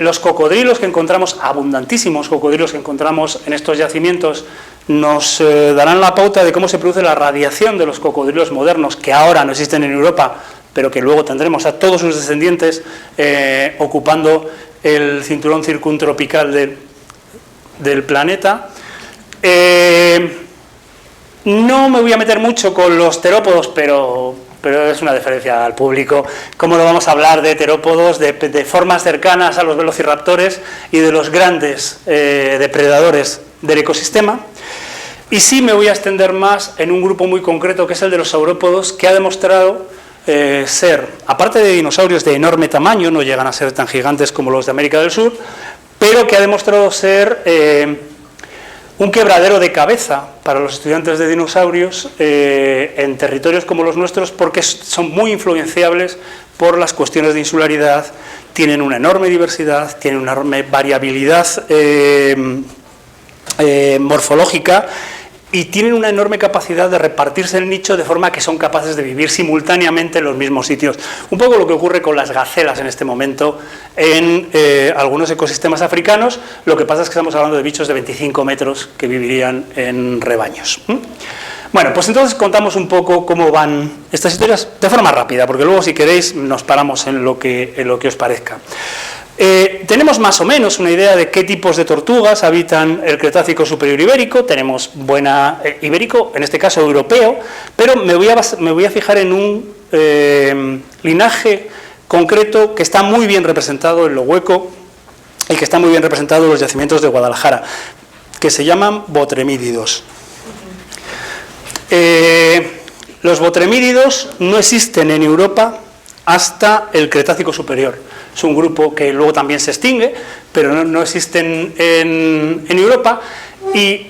Los cocodrilos que encontramos, abundantísimos cocodrilos que encontramos en estos yacimientos, nos darán la pauta de cómo se produce la radiación de los cocodrilos modernos, que ahora no existen en Europa, pero que luego tendremos a todos sus descendientes ocupando el cinturón circuntropical del planeta. No me voy a meter mucho con los terópodos, pero es una deferencia al público. ¿Cómo no vamos a hablar de terópodos, de formas cercanas a los velociraptores y de los grandes depredadores del ecosistema? Y sí me voy a extender más en un grupo muy concreto, que es el de los saurópodos, que ha demostrado ser, aparte de dinosaurios de enorme tamaño, no llegan a ser tan gigantes como los de América del Sur, pero que ha demostrado ser un quebradero de cabeza para los estudiantes de dinosaurios en territorios como los nuestros, porque son muy influenciables por las cuestiones de insularidad, tienen una enorme diversidad, tienen una enorme variabilidad morfológica y tienen una enorme capacidad de repartirse el nicho de forma que son capaces de vivir simultáneamente en los mismos sitios. Un poco lo que ocurre con las gacelas en este momento en algunos ecosistemas africanos. Lo que pasa es que estamos hablando de bichos de 25 metros que vivirían en rebaños. Bueno, pues entonces contamos un poco cómo van estas historias de forma rápida, porque luego si queréis nos paramos en lo que os parezca. Tenemos más o menos una idea de qué tipos de tortugas habitan el Cretácico superior ibérico. Tenemos ibérico, en este caso europeo, pero me voy a fijar en un linaje concreto que está muy bien representado en lo hueco y que está muy bien representado en los yacimientos de Guadalajara, que se llaman botremídidos. Los botremídidos no existen en Europa hasta el Cretácico superior. Es un grupo que luego también se extingue, pero no existen en Europa, y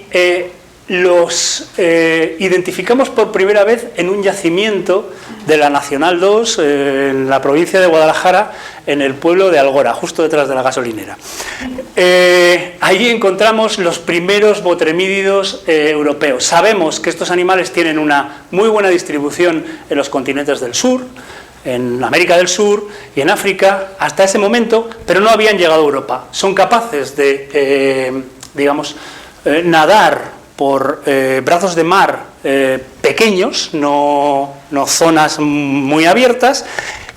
los identificamos por primera vez en un yacimiento de la Nacional 2, en la provincia de Guadalajara, en el pueblo de Algora, justo detrás de la gasolinera. Allí encontramos los primeros botremídidos europeos. Sabemos que estos animales tienen una muy buena distribución en los continentes del sur, en América del Sur y en África hasta ese momento, pero no habían llegado a Europa. Son capaces de, nadar por brazos de mar pequeños, no zonas muy abiertas,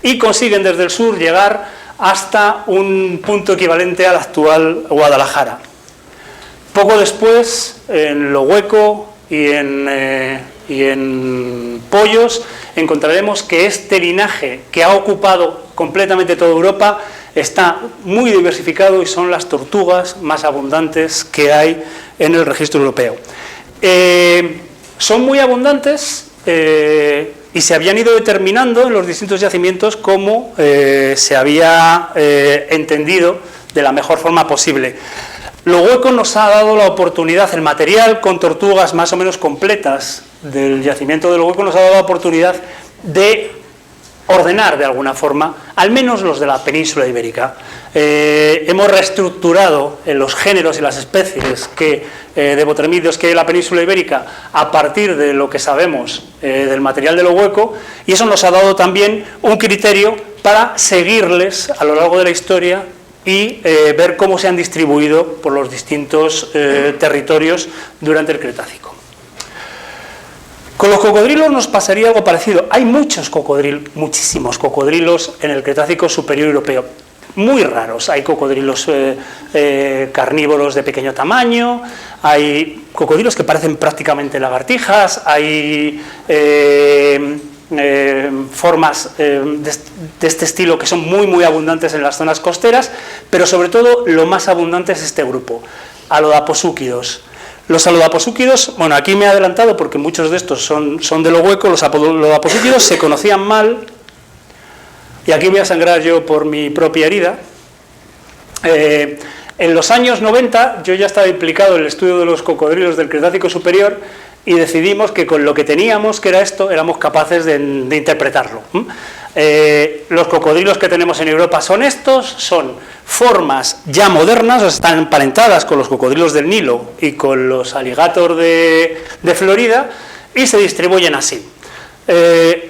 y consiguen desde el sur llegar hasta un punto equivalente al actual Guadalajara. Poco después, en lo hueco y en pollos, encontraremos que este linaje, que ha ocupado completamente toda Europa, está muy diversificado y son las tortugas más abundantes que hay en el registro europeo. Son muy abundantes y se habían ido determinando en los distintos yacimientos como se había entendido de la mejor forma posible. Lo hueco nos ha dado la oportunidad, el material con tortugas más o menos completas del yacimiento del hueco nos ha dado la oportunidad de ordenar de alguna forma, al menos los de la península ibérica. Hemos reestructurado los géneros y las especies de botremídeos que hay en la península ibérica a partir de lo que sabemos del material de lo hueco, y eso nos ha dado también un criterio para seguirles a lo largo de la historia y ver cómo se han distribuido por los distintos territorios durante el Cretácico. Con los cocodrilos nos pasaría algo parecido. Hay muchísimos cocodrilos en el Cretácico superior europeo, muy raros. Hay cocodrilos carnívoros de pequeño tamaño, hay cocodrilos que parecen prácticamente lagartijas, hay formas de este estilo que son muy abundantes en las zonas costeras, pero sobre todo lo más abundante es este grupo, alodaposúquidos. Los alodaposúquidos, bueno, aquí me he adelantado porque muchos de estos son de lo hueco. Los alodaposúquidos se conocían mal, y aquí voy a sangrar yo por mi propia herida. En los años 90 yo ya estaba implicado en el estudio de los cocodrilos del Cretácico superior, y decidimos que con lo que teníamos, que era esto, éramos capaces de interpretarlo. Los cocodrilos que tenemos en Europa son estos, son formas ya modernas, están emparentadas con los cocodrilos del Nilo y con los alligator de Florida, y se distribuyen así.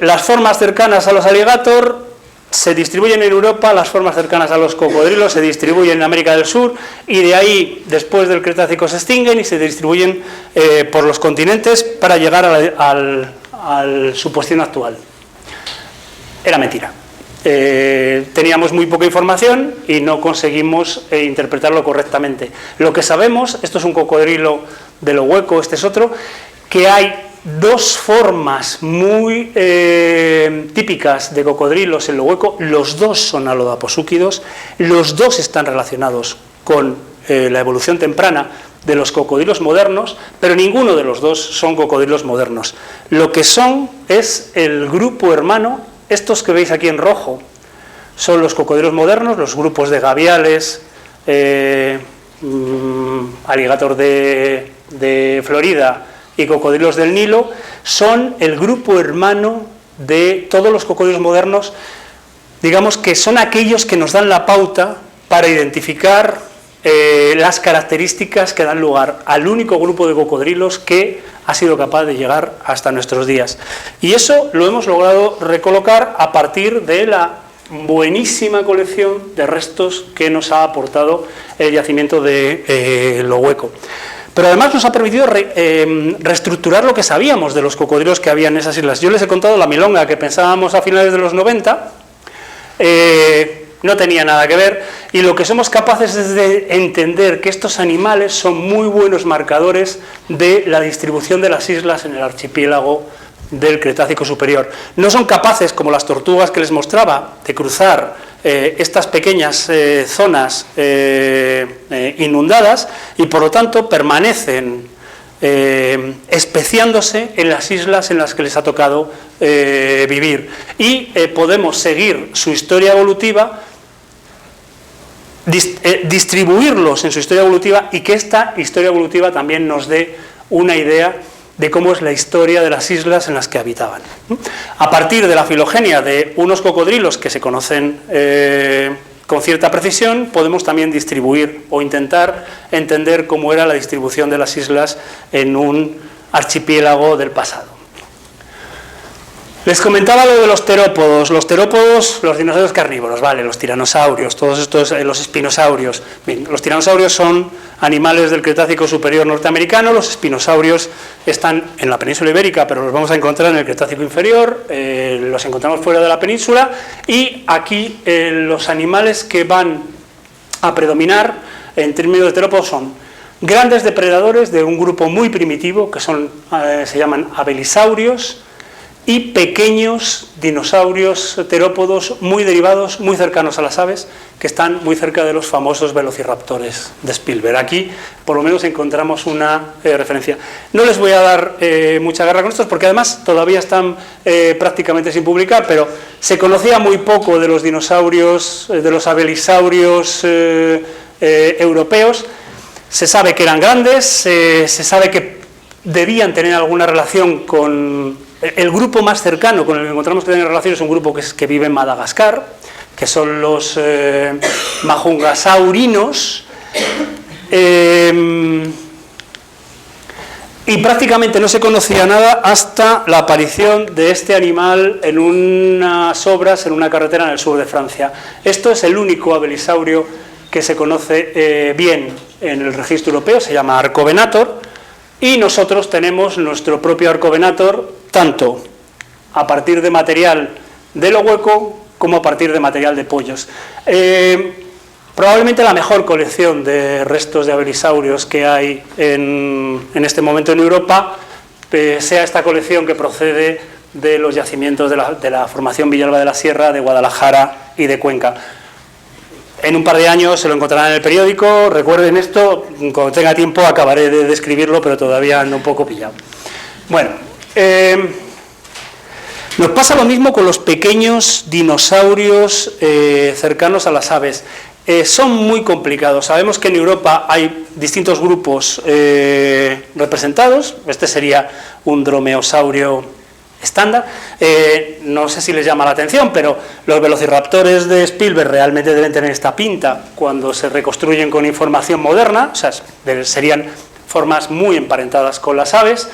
Las formas cercanas a los alligator se distribuyen en Europa, las formas cercanas a los cocodrilos se distribuyen en América del Sur, y de ahí, después del Cretácico, se extinguen y se distribuyen por los continentes para llegar a su posición actual. Era mentira. Teníamos muy poca información y no conseguimos interpretarlo correctamente. Lo que sabemos, esto es un cocodrilo de lo hueco, este es otro, que hay dos formas muy típicas de cocodrilos en lo hueco. Los dos son alodaposúquidos, los dos están relacionados con la evolución temprana de los cocodrilos modernos, pero ninguno de los dos son cocodrilos modernos. Lo que son es el grupo hermano. Estos que veis aquí en rojo son los cocodrilos modernos, los grupos de gaviales, alligator de Florida y cocodrilos del Nilo, son el grupo hermano de todos los cocodrilos modernos. Digamos que son aquellos que nos dan la pauta para identificar las características que dan lugar al único grupo de cocodrilos que ha sido capaz de llegar hasta nuestros días. Y eso lo hemos logrado recolocar a partir de la buenísima colección de restos que nos ha aportado el yacimiento de lo hueco. Pero además nos ha permitido reestructurar lo que sabíamos de los cocodrilos que había en esas islas. Yo les he contado la milonga que pensábamos a finales de los 90, no tenía nada que ver, y lo que somos capaces es de entender que estos animales son muy buenos marcadores de la distribución de las islas en el archipiélago del Cretácico superior. No son capaces, como las tortugas que les mostraba, de cruzar estas pequeñas zonas inundadas, y por lo tanto permanecen especiándose en las islas en las que les ha tocado vivir, y podemos seguir su historia evolutiva, distribuirlos en su historia evolutiva, y que esta historia evolutiva también nos dé una idea de cómo es la historia de las islas en las que habitaban. A partir de la filogenia de unos cocodrilos que se conocen con cierta precisión, podemos también distribuir o intentar entender cómo era la distribución de las islas en un archipiélago del pasado. Les comentaba lo de los terópodos. Los dinosaurios carnívoros, vale, los tiranosaurios, todos estos, los espinosaurios. Bien, los tiranosaurios son animales del Cretácico superior norteamericano. Los espinosaurios están en la península ibérica, pero los vamos a encontrar en el Cretácico inferior, los encontramos fuera de la península, y aquí los animales que van a predominar en términos de terópodos son grandes depredadores de un grupo muy primitivo, que se llaman abelisaurios, y pequeños dinosaurios terópodos muy derivados, muy cercanos a las aves, que están muy cerca de los famosos velociraptores de Spielberg. Aquí, por lo menos, encontramos una referencia. No les voy a dar mucha guerra con estos, porque además todavía están prácticamente sin publicar, pero se conocía muy poco de los dinosaurios, de los abelisaurios europeos. Se sabe que eran grandes, se sabe que debían tener alguna relación con... El grupo más cercano con el que encontramos que tiene relación es un grupo que vive en Madagascar, que son los majungasaurinos, y prácticamente no se conocía nada hasta la aparición de este animal en unas obras en una carretera en el sur de Francia. Esto es el único abelisaurio que se conoce bien en el registro europeo, se llama Arcovenator, y nosotros tenemos nuestro propio Arcovenator, tanto a partir de material de lo hueco como a partir de material de pollos. Probablemente la mejor colección de restos de abelisaurios que hay en este momento en Europa sea esta colección que procede de los yacimientos de la formación Villalba de la Sierra, de Guadalajara y de Cuenca. En un par de años se lo encontrarán en el periódico. Recuerden esto, cuando tenga tiempo acabaré de describirlo, pero todavía ando un poco pillado. Bueno, nos pasa lo mismo con los pequeños dinosaurios cercanos a las aves. Son muy complicados. Sabemos que en Europa hay distintos grupos representados. Este sería un dromeosaurio estándar. No sé si les llama la atención, pero los velociraptores de Spielberg realmente deben tener esta pinta cuando se reconstruyen con información moderna. O sea, serían formas muy emparentadas con las aves.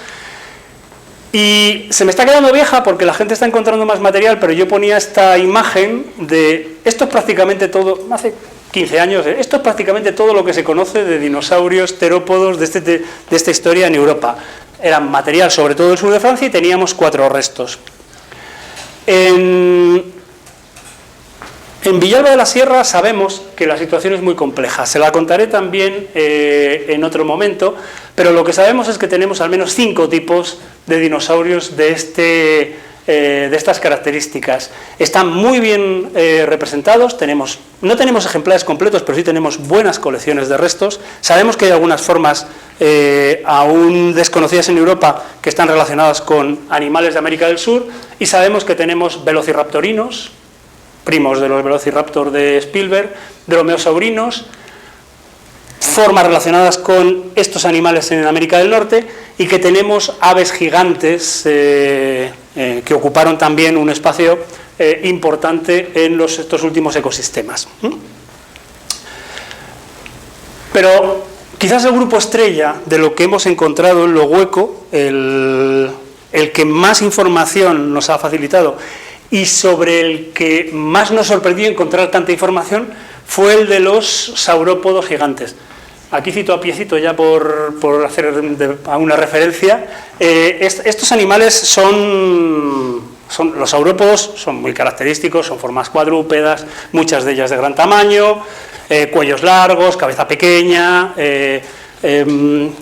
Y se me está quedando vieja porque la gente está encontrando más material, pero yo ponía esta imagen de... Esto es prácticamente todo... Hace 15 años, esto es prácticamente todo lo que se conoce de dinosaurios terópodos de esta historia en Europa. Eran material sobre todo del sur de Francia y teníamos 4 restos. En Villalba de la Sierra sabemos que la situación es muy compleja. Se la contaré también en otro momento, pero lo que sabemos es que tenemos al menos 5 tipos de dinosaurios de estas características. Están muy bien representados, no tenemos ejemplares completos, pero sí tenemos buenas colecciones de restos. Sabemos que hay algunas formas aún desconocidas en Europa que están relacionadas con animales de América del Sur, y sabemos que tenemos velociraptorinos, primos de los velociraptor de Spielberg, dromeosaurinos, formas relacionadas con estos animales en América del Norte, y que tenemos aves gigantes que ocuparon también un espacio importante en estos últimos ecosistemas. Pero quizás el grupo estrella de lo que hemos encontrado en lo hueco, el que más información nos ha facilitado y sobre el que más nos sorprendió encontrar tanta información, fue el de los saurópodos gigantes. Aquí cito a piecito ya por hacer una referencia. Estos animales los saurópodos son muy característicos, son formas cuadrúpedas, muchas de ellas de gran tamaño, cuellos largos, cabeza pequeña,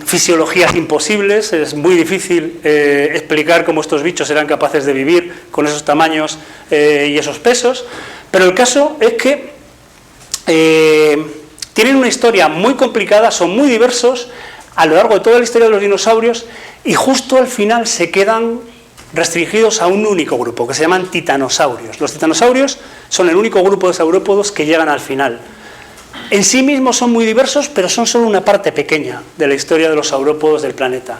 fisiologías imposibles. Es muy difícil explicar cómo estos bichos eran capaces de vivir con esos tamaños y esos pesos, pero el caso es que tienen una historia muy complicada, son muy diversos a lo largo de toda la historia de los dinosaurios, y justo al final se quedan restringidos a un único grupo, que se llaman titanosaurios. Los titanosaurios son el único grupo de saurópodos que llegan al final. En sí mismos son muy diversos, pero son solo una parte pequeña de la historia de los saurópodos del planeta.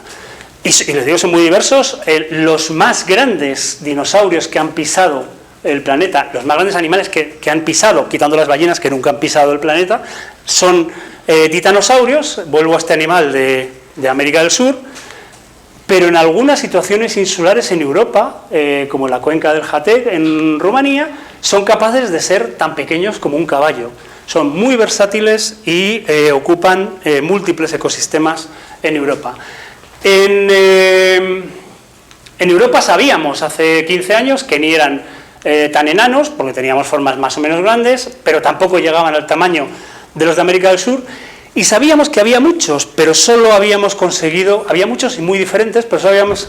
Y les digo, son muy diversos. Los más grandes dinosaurios que han pisado el planeta, los más grandes animales que han pisado, quitando las ballenas que nunca han pisado el planeta, son titanosaurios. Vuelvo a este animal de América del Sur, pero en algunas situaciones insulares en Europa, como en la cuenca del Jatec en Rumanía, son capaces de ser tan pequeños como un caballo. Son muy versátiles y ocupan múltiples ecosistemas en Europa. En Europa sabíamos hace 15 años que ni eran tan enanos, porque teníamos formas más o menos grandes, pero tampoco llegaban al tamaño de los de América del Sur, y sabíamos que había muchos, pero solo habíamos conseguido, había muchos y muy diferentes, pero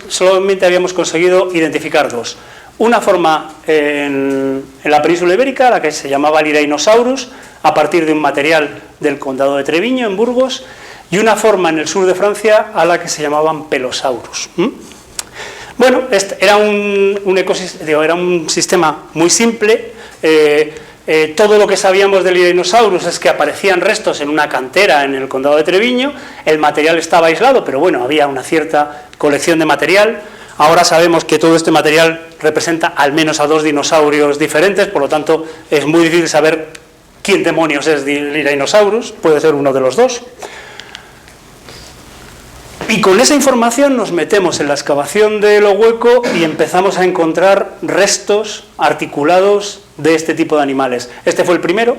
solamente habíamos conseguido identificar 2. Una forma en la península ibérica, la que se llamaba Lirainosaurus, a partir de un material del condado de Treviño, en Burgos, y una forma en el sur de Francia a la que se llamaban Pelosaurus. Bueno, era un sistema muy simple. Todo lo que sabíamos del Lirainosaurus es que aparecían restos en una cantera en el condado de Treviño. El material estaba aislado, pero bueno, había una cierta colección de material. Ahora sabemos que todo este material representa al menos a 2 dinosaurios diferentes, por lo tanto es muy difícil saber quién demonios es Liranosaurus, puede ser uno de los dos. Y con esa información nos metemos en la excavación de lo hueco y empezamos a encontrar restos articulados de este tipo de animales. Este fue el primero,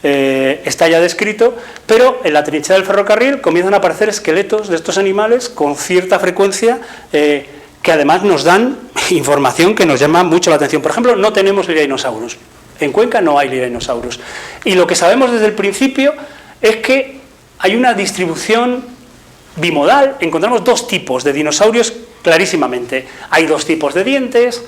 está ya descrito, pero en la trinchera del ferrocarril comienzan a aparecer esqueletos de estos animales con cierta frecuencia, que además nos dan información que nos llama mucho la atención. Por ejemplo, no tenemos Liranosaurus. En Cuenca no hay Liranosaurus. Y lo que sabemos desde el principio es que hay una distribución bimodal. Encontramos 2 tipos de dinosaurios clarísimamente. Hay 2 tipos de dientes,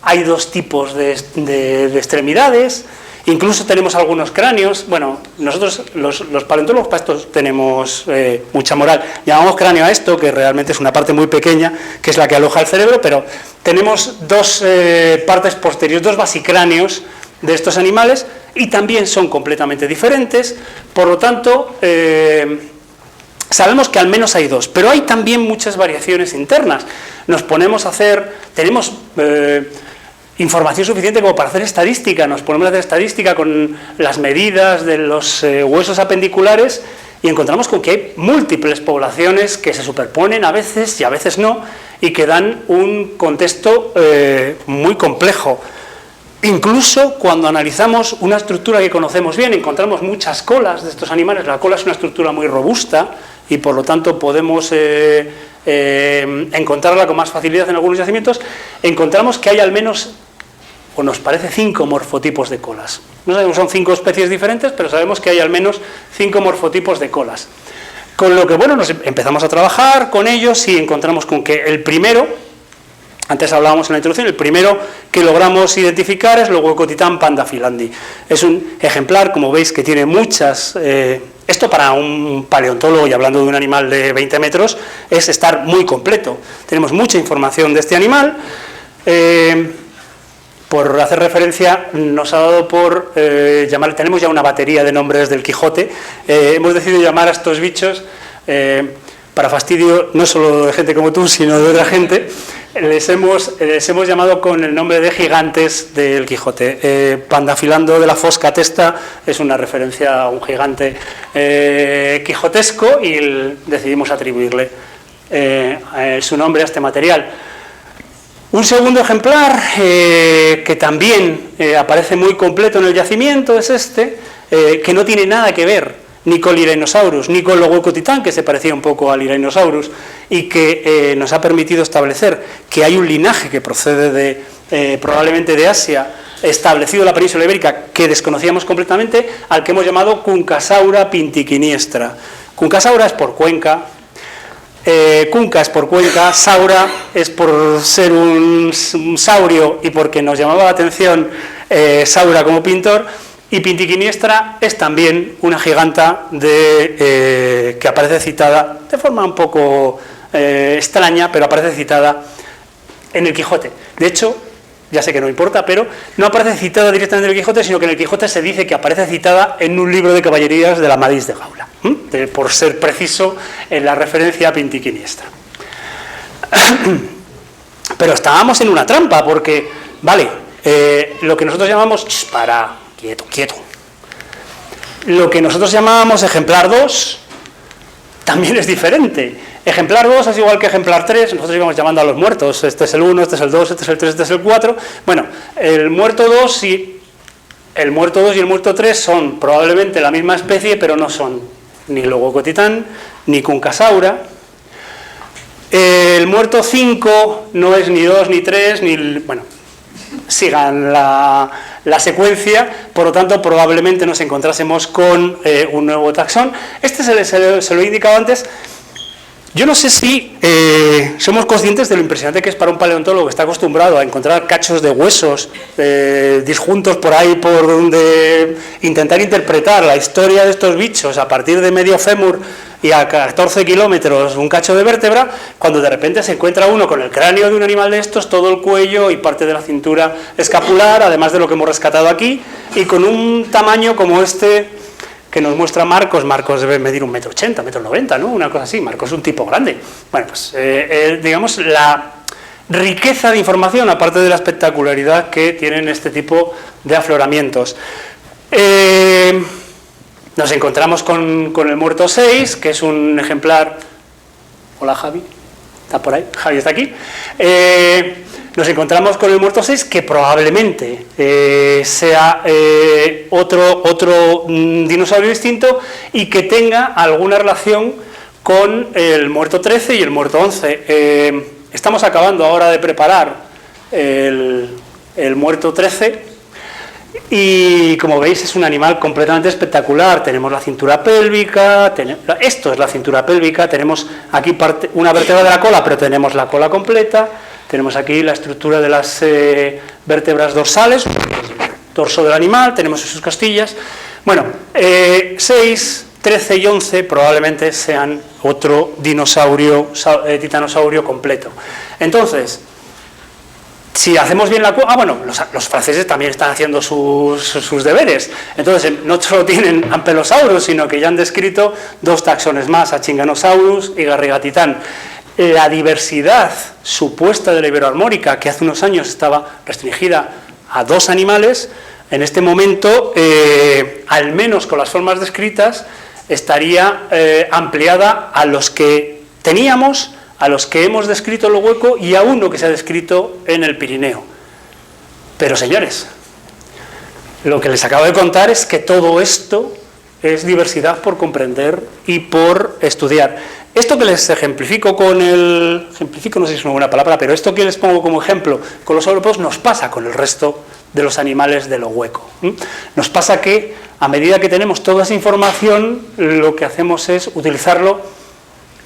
hay 2 tipos de extremidades, incluso tenemos algunos cráneos. Bueno, nosotros los paleontólogos para esto tenemos mucha moral. Llamamos cráneo a esto, que realmente es una parte muy pequeña, que es la que aloja el cerebro, pero tenemos 2 partes posteriores, 2 basicráneos de estos animales, y también son completamente diferentes. Por lo tanto, sabemos que al menos hay 2, pero hay también muchas variaciones internas. Nos ponemos a hacer, tenemos información suficiente como para hacer estadística, nos ponemos a hacer estadística con las medidas de los huesos apendiculares y encontramos con que hay múltiples poblaciones que se superponen a veces y a veces no, y que dan un contexto muy complejo. Incluso cuando analizamos una estructura que conocemos bien, encontramos muchas colas de estos animales. La cola es una estructura muy robusta y por lo tanto podemos encontrarla con más facilidad en algunos yacimientos. Encontramos que hay al menos, o nos parece, 5 morfotipos de colas. No sabemos, son 5 especies diferentes, pero sabemos que hay al menos 5 morfotipos de colas. Con lo que, bueno, nos empezamos a trabajar con ellos y encontramos con que el primero, antes hablábamos en la introducción, el primero que logramos identificar es el Huecotitán pandafilandi. Es un ejemplar, como veis, que tiene muchas... esto para un paleontólogo, y hablando de un animal de 20 metros, es estar muy completo. Tenemos mucha información de este animal. Por hacer referencia, nos ha dado por llamar... Tenemos ya una batería de nombres del Quijote. Hemos decidido llamar a estos bichos... para fastidio no solo de gente como tú, sino de otra gente, les hemos llamado con el nombre de gigantes del Quijote. Pandafilando de la Fosca Testa es una referencia a un gigante quijotesco y decidimos atribuirle su nombre a este material. Un segundo ejemplar que también aparece muy completo en el yacimiento es este, que no tiene nada que ver ni con Liranosaurus, ni con el Huecotitán, que se parecía un poco al Liranosaurus, y que nos ha permitido establecer que hay un linaje que procede probablemente de Asia, establecido en la península ibérica, que desconocíamos completamente, al que hemos llamado Cuncasaura pintiquiniestra. Cuncasaura es por Cuenca, Cunca es por Cuenca, Saura es por ser un saurio y porque nos llamaba la atención Saura como pintor. Y Pintiquiniestra es también una giganta que aparece citada de forma un poco extraña, pero aparece citada en el Quijote. De hecho, ya sé que no importa, pero no aparece citada directamente en el Quijote, sino que en el Quijote se dice que aparece citada en un libro de caballerías de la Amadís de Gaula, por ser preciso en la referencia a Pintiquiniestra. Pero estábamos en una trampa, porque, vale, lo que nosotros llamamos... Quieto. Lo que nosotros llamábamos ejemplar 2 también es diferente. Ejemplar 2 es igual que ejemplar 3, nosotros íbamos llamando a los muertos. Este es el 1, este es el 2, este es el 3, este es el 4. Bueno, el muerto 2 y el muerto 3 son probablemente la misma especie, pero no son ni Huecotitán ni Cuncasaura. El muerto 5 no es ni 2 ni 3, ni... Bueno, sigan la secuencia, por lo tanto probablemente nos encontrásemos con un nuevo taxón. Este se lo he indicado antes. Yo no sé si somos conscientes de lo impresionante que es para un paleontólogo que está acostumbrado a encontrar cachos de huesos disjuntos por ahí, por donde intentar interpretar la historia de estos bichos a partir de medio fémur y a 14 kilómetros un cacho de vértebra, cuando de repente se encuentra uno con el cráneo de un animal de estos, todo el cuello y parte de la cintura escapular, además de lo que hemos rescatado aquí, y con un tamaño como este que nos muestra Marcos. Marcos debe medir 1,80 m, 1,90 m, ¿no? Una cosa así. Marcos es un tipo grande. Bueno, pues digamos, riqueza de información, aparte de la espectacularidad que tienen este tipo de afloramientos. Nos encontramos con el muerto 6, que es un ejemplar... Hola, Javi. ¿Está por ahí? Javi está aquí. Nos encontramos con el muerto 6, que probablemente sea otro dinosaurio distinto y que tenga alguna relación con el muerto 13 y el muerto 11. Estamos acabando ahora de preparar el muerto 13 y, como veis, es un animal completamente espectacular. Tenemos la cintura pélvica, esto es la cintura pélvica, tenemos aquí una vértebra de la cola, pero tenemos la cola completa, tenemos aquí la estructura de las vértebras dorsales, torso del animal, tenemos sus costillas. Bueno, 6, 13 y 11 probablemente sean otro dinosaurio, titanosaurio completo. Entonces, si hacemos bien la cuenta... bueno, los franceses también están haciendo sus deberes. Entonces, no solo tienen Ankylosaurus, sino que ya han descrito 2 taxones más, Achinganosaurus y Garrigatitán. La diversidad supuesta de la Iberoarmórica, que hace unos años estaba restringida a 2 animales, en este momento, al menos con las formas descritas, estaría ampliada a los que teníamos, a los que hemos descrito en lo hueco y a uno que se ha descrito en el Pirineo. Pero, señores, lo que les acabo de contar es que todo esto es diversidad por comprender y por estudiar. Esto que les ejemplifico ejemplifico no sé si es una buena palabra, pero esto que les pongo como ejemplo con los saurópodos nos pasa con el resto de los animales de lo hueco. Nos pasa que, a medida que tenemos toda esa información, lo que hacemos es utilizarlo.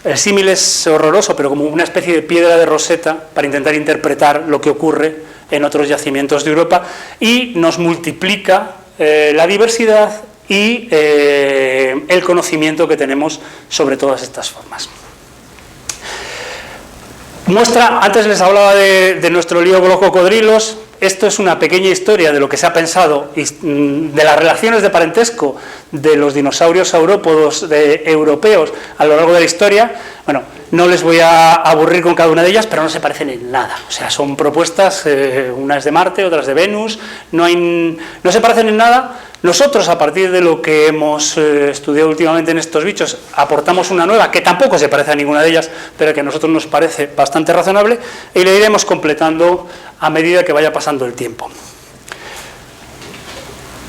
El símil es horroroso, pero como una especie de piedra de Rosetta para intentar interpretar lo que ocurre en otros yacimientos de Europa, y nos multiplica la diversidad y el conocimiento que tenemos sobre todas estas formas. Antes les hablaba de nuestro lío con los cocodrilos. Esto es una pequeña historia de lo que se ha pensado, de las relaciones de parentesco de los dinosaurios saurópodos europeos a lo largo de la historia. Bueno, no les voy a aburrir con cada una de ellas, pero no se parecen en nada. O sea, son propuestas, una es de Marte, otra es de Venus, no se parecen en nada. Nosotros, a partir de lo que hemos estudiado últimamente en estos bichos, aportamos una nueva, que tampoco se parece a ninguna de ellas, pero que a nosotros nos parece bastante razonable, y le iremos completando a medida que vaya pasando el tiempo.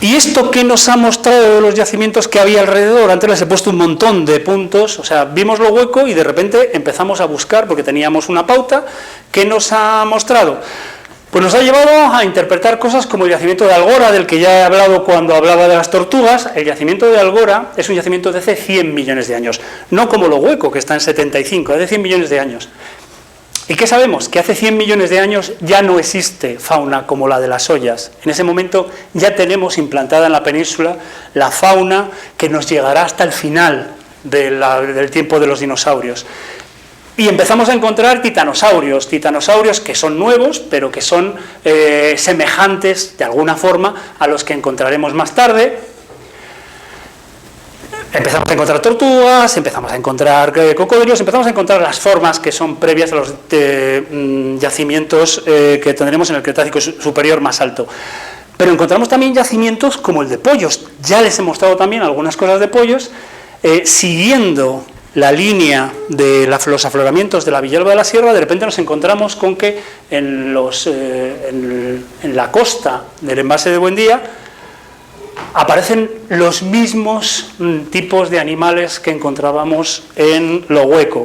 ¿Y esto qué nos ha mostrado de los yacimientos que había alrededor? Antes les he puesto un montón de puntos, o sea, vimos lo hueco y de repente empezamos a buscar, porque teníamos una pauta. ¿Qué nos ha mostrado? Pues nos ha llevado a interpretar cosas como el yacimiento de Algora, del que ya he hablado cuando hablaba de las tortugas. El yacimiento de Algora es un yacimiento de hace 100 millones de años, no como lo hueco, que está en 75, es de 100 millones de años. ¿Y qué sabemos? Que hace 100 millones de años ya no existe fauna como la de las Ollas. En ese momento ya tenemos implantada en la península la fauna que nos llegará hasta el final del tiempo de los dinosaurios. Y empezamos a encontrar titanosaurios que son nuevos, pero que son semejantes de alguna forma a los que encontraremos más tarde. Empezamos a encontrar tortugas, empezamos a encontrar cocodrilos, empezamos a encontrar las formas que son previas a los yacimientos que tendremos en el Cretácico superior más alto. Pero encontramos también yacimientos como el de pollos. Ya les he mostrado también algunas cosas de pollos, siguiendo la línea de los afloramientos de la Villalba de la Sierra. De repente nos encontramos con que en la costa del embalse de Buendía aparecen los mismos tipos de animales que encontrábamos en lo hueco.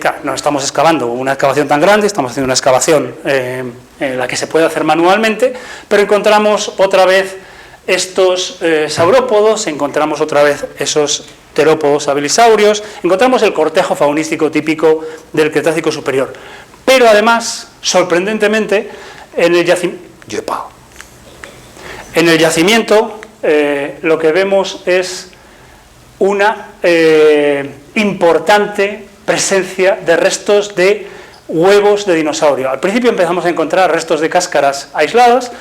Claro, no estamos excavando una excavación tan grande, estamos haciendo una excavación en la que se puede hacer manualmente, pero encontramos otra vez estos saurópodos, encontramos otra vez esos terópodos habilisaurios, encontramos el cortejo faunístico típico del Cretácico superior. Pero además, sorprendentemente, en el yacimiento lo que vemos es una importante presencia de restos de huevos de dinosaurio. Al principio empezamos a encontrar restos de cáscaras aisladas.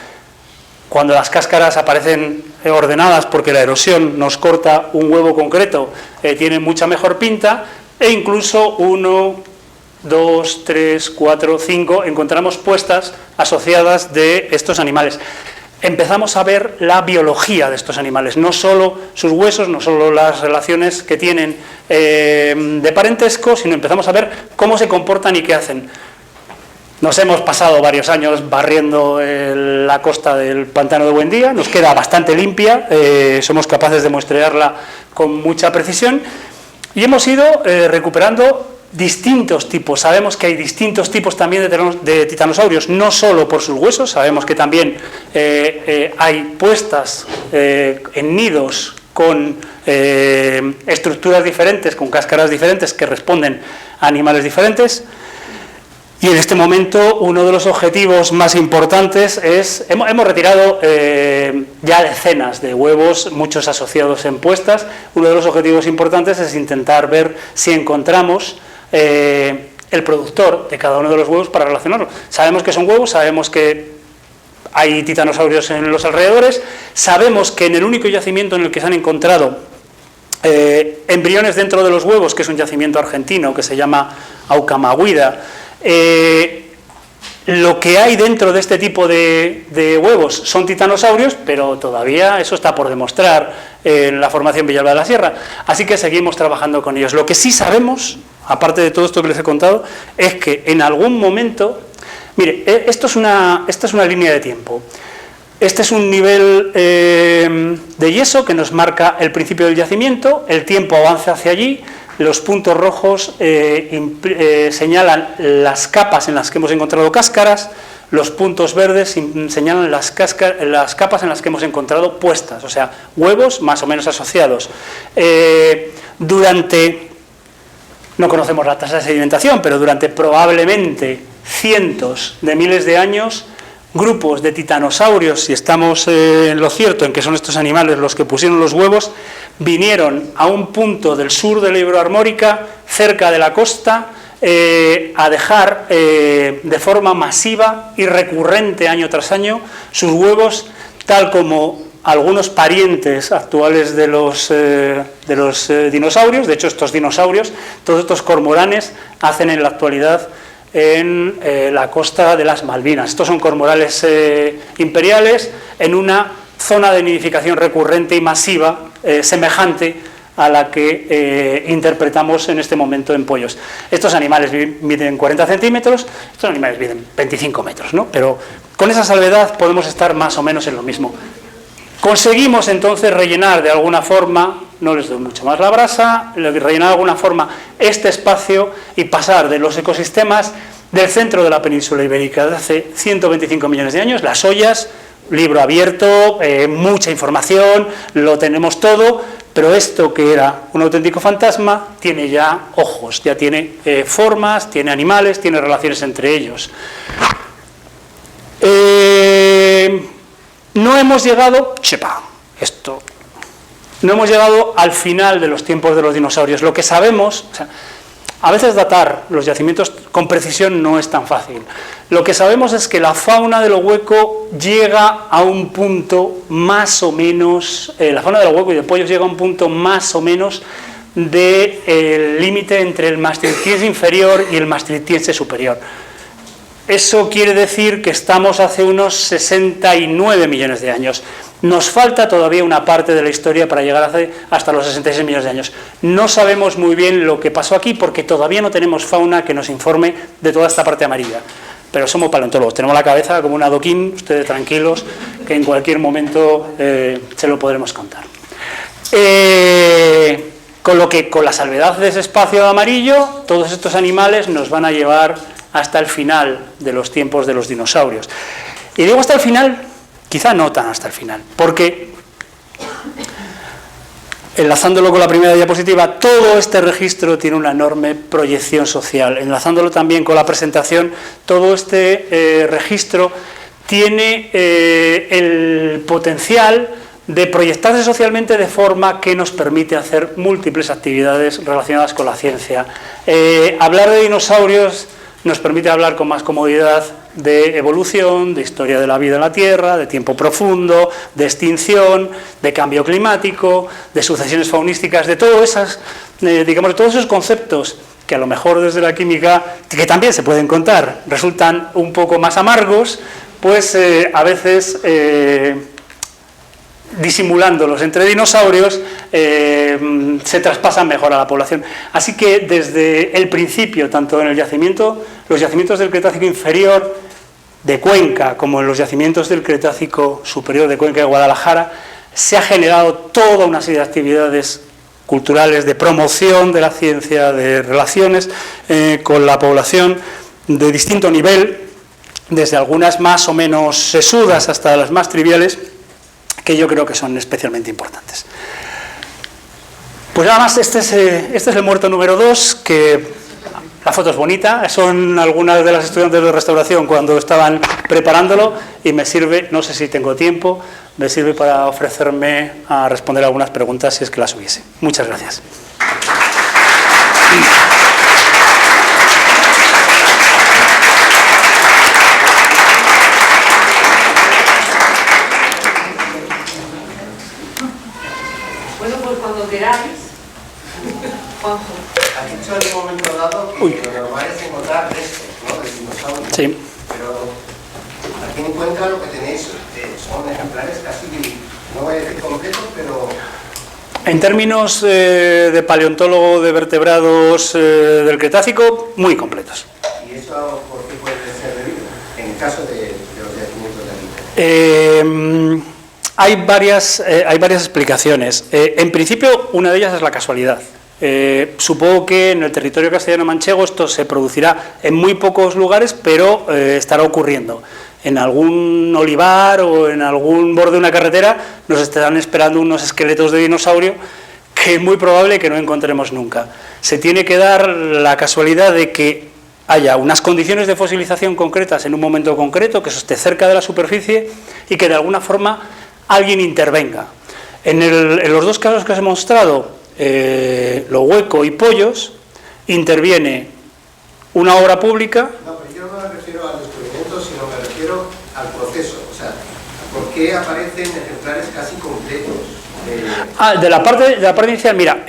Cuando las cáscaras aparecen ordenadas porque la erosión nos corta un huevo concreto, tiene mucha mejor pinta, e incluso uno 2, 3, 4, 5, encontramos puestas asociadas de estos animales. Empezamos a ver la biología de estos animales, no solo sus huesos, no solo las relaciones que tienen de parentesco, sino empezamos a ver cómo se comportan y qué hacen. Nos hemos pasado varios años barriendo la costa del pantano de Buendía, nos queda bastante limpia, somos capaces de muestrearla con mucha precisión y hemos ido recuperando distintos tipos. Sabemos que hay distintos tipos también de titanosaurios, no solo por sus huesos, sabemos que también hay puestas en nidos con estructuras diferentes, con cáscaras diferentes que responden a animales diferentes. Y en este momento uno de los objetivos más importantes es, hemos retirado ya decenas de huevos, muchos asociados en puestas. Uno de los objetivos importantes es intentar ver si encontramos el productor de cada uno de los huevos para relacionarlo. Sabemos que son huevos, sabemos que hay titanosaurios en los alrededores, sabemos que en el único yacimiento en el que se han encontrado embriones dentro de los huevos, que es un yacimiento argentino que se llama Aucamahuida, lo que hay dentro de este tipo de huevos son titanosaurios, pero todavía eso está por demostrar en la formación Villalba de la Sierra, así que seguimos trabajando con ellos. Lo que sí sabemos, aparte de todo esto que les he contado, es que en algún momento, mire, esta es una línea de tiempo. Este es un nivel de yeso que nos marca el principio del yacimiento, el tiempo avanza hacia allí. Los puntos rojos señalan las capas en las que hemos encontrado cáscaras, los puntos verdes señalan las capas en las que hemos encontrado puestas, o sea, huevos más o menos asociados. No conocemos la tasa de sedimentación, pero durante probablemente cientos de miles de años, grupos de titanosaurios, si estamos en lo cierto en que son estos animales los que pusieron los huevos, vinieron a un punto del sur de la Iberoarmórica, cerca de la costa, a dejar de forma masiva y recurrente año tras año sus huevos, tal como algunos parientes actuales de los dinosaurios. De hecho, estos dinosaurios, todos estos cormoranes, hacen en la actualidad en la costa de las Malvinas. Estos son cormorales imperiales en una zona de nidificación recurrente y masiva semejante a la que interpretamos en este momento en pollos. Estos animales miden 40 centímetros, estos animales miden 25 metros, ¿no? Pero con esa salvedad podemos estar más o menos en lo mismo. Conseguimos entonces rellenar de alguna forma, no les doy mucho más la brasa, rellenar de alguna forma este espacio y pasar de los ecosistemas del centro de la península ibérica de hace 125 millones de años, las ollas, libro abierto, mucha información, lo tenemos todo, pero esto que era un auténtico fantasma tiene ya ojos, ya tiene formas, tiene animales, tiene relaciones entre ellos. No hemos llegado, no hemos llegado al final de los tiempos de los dinosaurios. Lo que sabemos, o sea, a veces datar los yacimientos con precisión no es tan fácil. Lo que sabemos es que la fauna de lo hueco llega a un punto más o menos, la fauna de lo hueco y de pollos llega a un punto más o menos del límite entre el maastrichtiense inferior y el maastrichtiense superior. Eso quiere decir que estamos hace unos 69 millones de años. Nos falta todavía una parte de la historia para llegar hasta los 66 millones de años. No sabemos muy bien lo que pasó aquí porque todavía no tenemos fauna que nos informe de toda esta parte amarilla. Pero somos paleontólogos, tenemos la cabeza como un adoquín, ustedes tranquilos, que en cualquier momento se lo podremos contar. Con lo que, con la salvedad de ese espacio amarillo, todos estos animales nos van a llevar hasta el final de los tiempos de los dinosaurios. Y digo hasta el final, quizá no tan hasta el final, porque, enlazándolo con la primera diapositiva, todo este registro tiene una enorme proyección social. Enlazándolo también con la presentación, todo este registro tiene el potencial de proyectarse socialmente de forma que nos permite hacer múltiples actividades relacionadas con la ciencia. Hablar de dinosaurios nos permite hablar con más comodidad de evolución, de historia de la vida en la Tierra, de tiempo profundo, de extinción, de cambio climático, de sucesiones faunísticas, de todas esas, digamos, de todos esos conceptos que a lo mejor desde la química, que también se pueden contar, resultan un poco más amargos, pues a veces disimulándolos entre dinosaurios se traspasan mejor a la población. Así que desde el principio, tanto en el yacimiento, los yacimientos del Cretácico inferior de Cuenca, como en los yacimientos del Cretácico superior de Cuenca de Guadalajara, se ha generado toda una serie de actividades culturales, de promoción de la ciencia, de relaciones con la población de distinto nivel, desde algunas más o menos sesudas hasta las más triviales, que yo creo que son especialmente importantes. Pues nada más, este es el muerto número 2, que la foto es bonita, son algunas de las estudiantes de restauración cuando estaban preparándolo, y me sirve, no sé si tengo tiempo, me sirve para ofrecerme a responder algunas preguntas si es que las hubiese. Muchas gracias. Bueno, pues cuando queráis, Juanjo. Has dicho en un momento dado que lo normal es encontrar restos, ¿no?, de dinosaurios. Sí. Pero aquí en Cuenca lo que tenéis son ejemplares casi, no voy a decir completos, pero... En términos de paleontólogo de vertebrados del Cretácico, muy completos. ¿Y eso por qué puede ser debido? En el caso de los yacimientos de aquí. Hay varias explicaciones. En principio, una de ellas es la casualidad. Supongo que en el territorio castellano-manchego esto se producirá en muy pocos lugares, pero estará ocurriendo. En algún olivar o en algún borde de una carretera nos estarán esperando unos esqueletos de dinosaurio que es muy probable que no encontremos nunca. Se tiene que dar la casualidad de que haya unas condiciones de fosilización concretas en un momento concreto, que eso esté cerca de la superficie y que de alguna forma alguien intervenga. En los dos casos que os he mostrado, Lo Hueco y Pollos, interviene una obra pública. No, pero yo no me refiero al descubrimiento, sino me refiero al proceso. O sea, ¿por qué aparecen ejemplares casi completos? De la parte inicial, mira,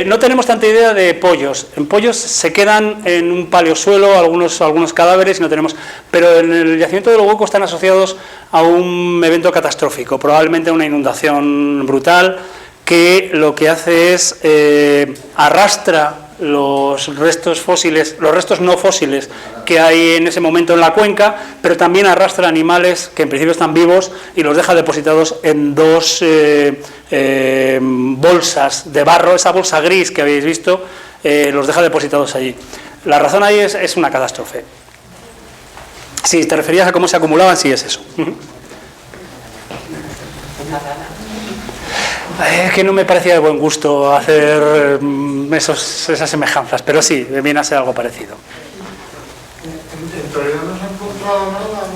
no tenemos tanta idea de Pollos. En Pollos se quedan en un paleosuelo algunos cadáveres y no tenemos, pero en el yacimiento de Lo Hueco están asociados a un evento catastrófico, probablemente a una inundación brutal, que lo que hace es arrastra los restos fósiles, los restos no fósiles que hay en ese momento en la cuenca, pero también arrastra animales que en principio están vivos y los deja depositados en dos bolsas de barro, esa bolsa gris que habéis visto, los deja depositados allí. La razón ahí es una catástrofe. Si te referías a cómo se acumulaban, sí es eso. Es que no me parecía de buen gusto hacer esas semejanzas, pero sí, viene a ser algo parecido. ¿En Toledo no se ha encontrado nada?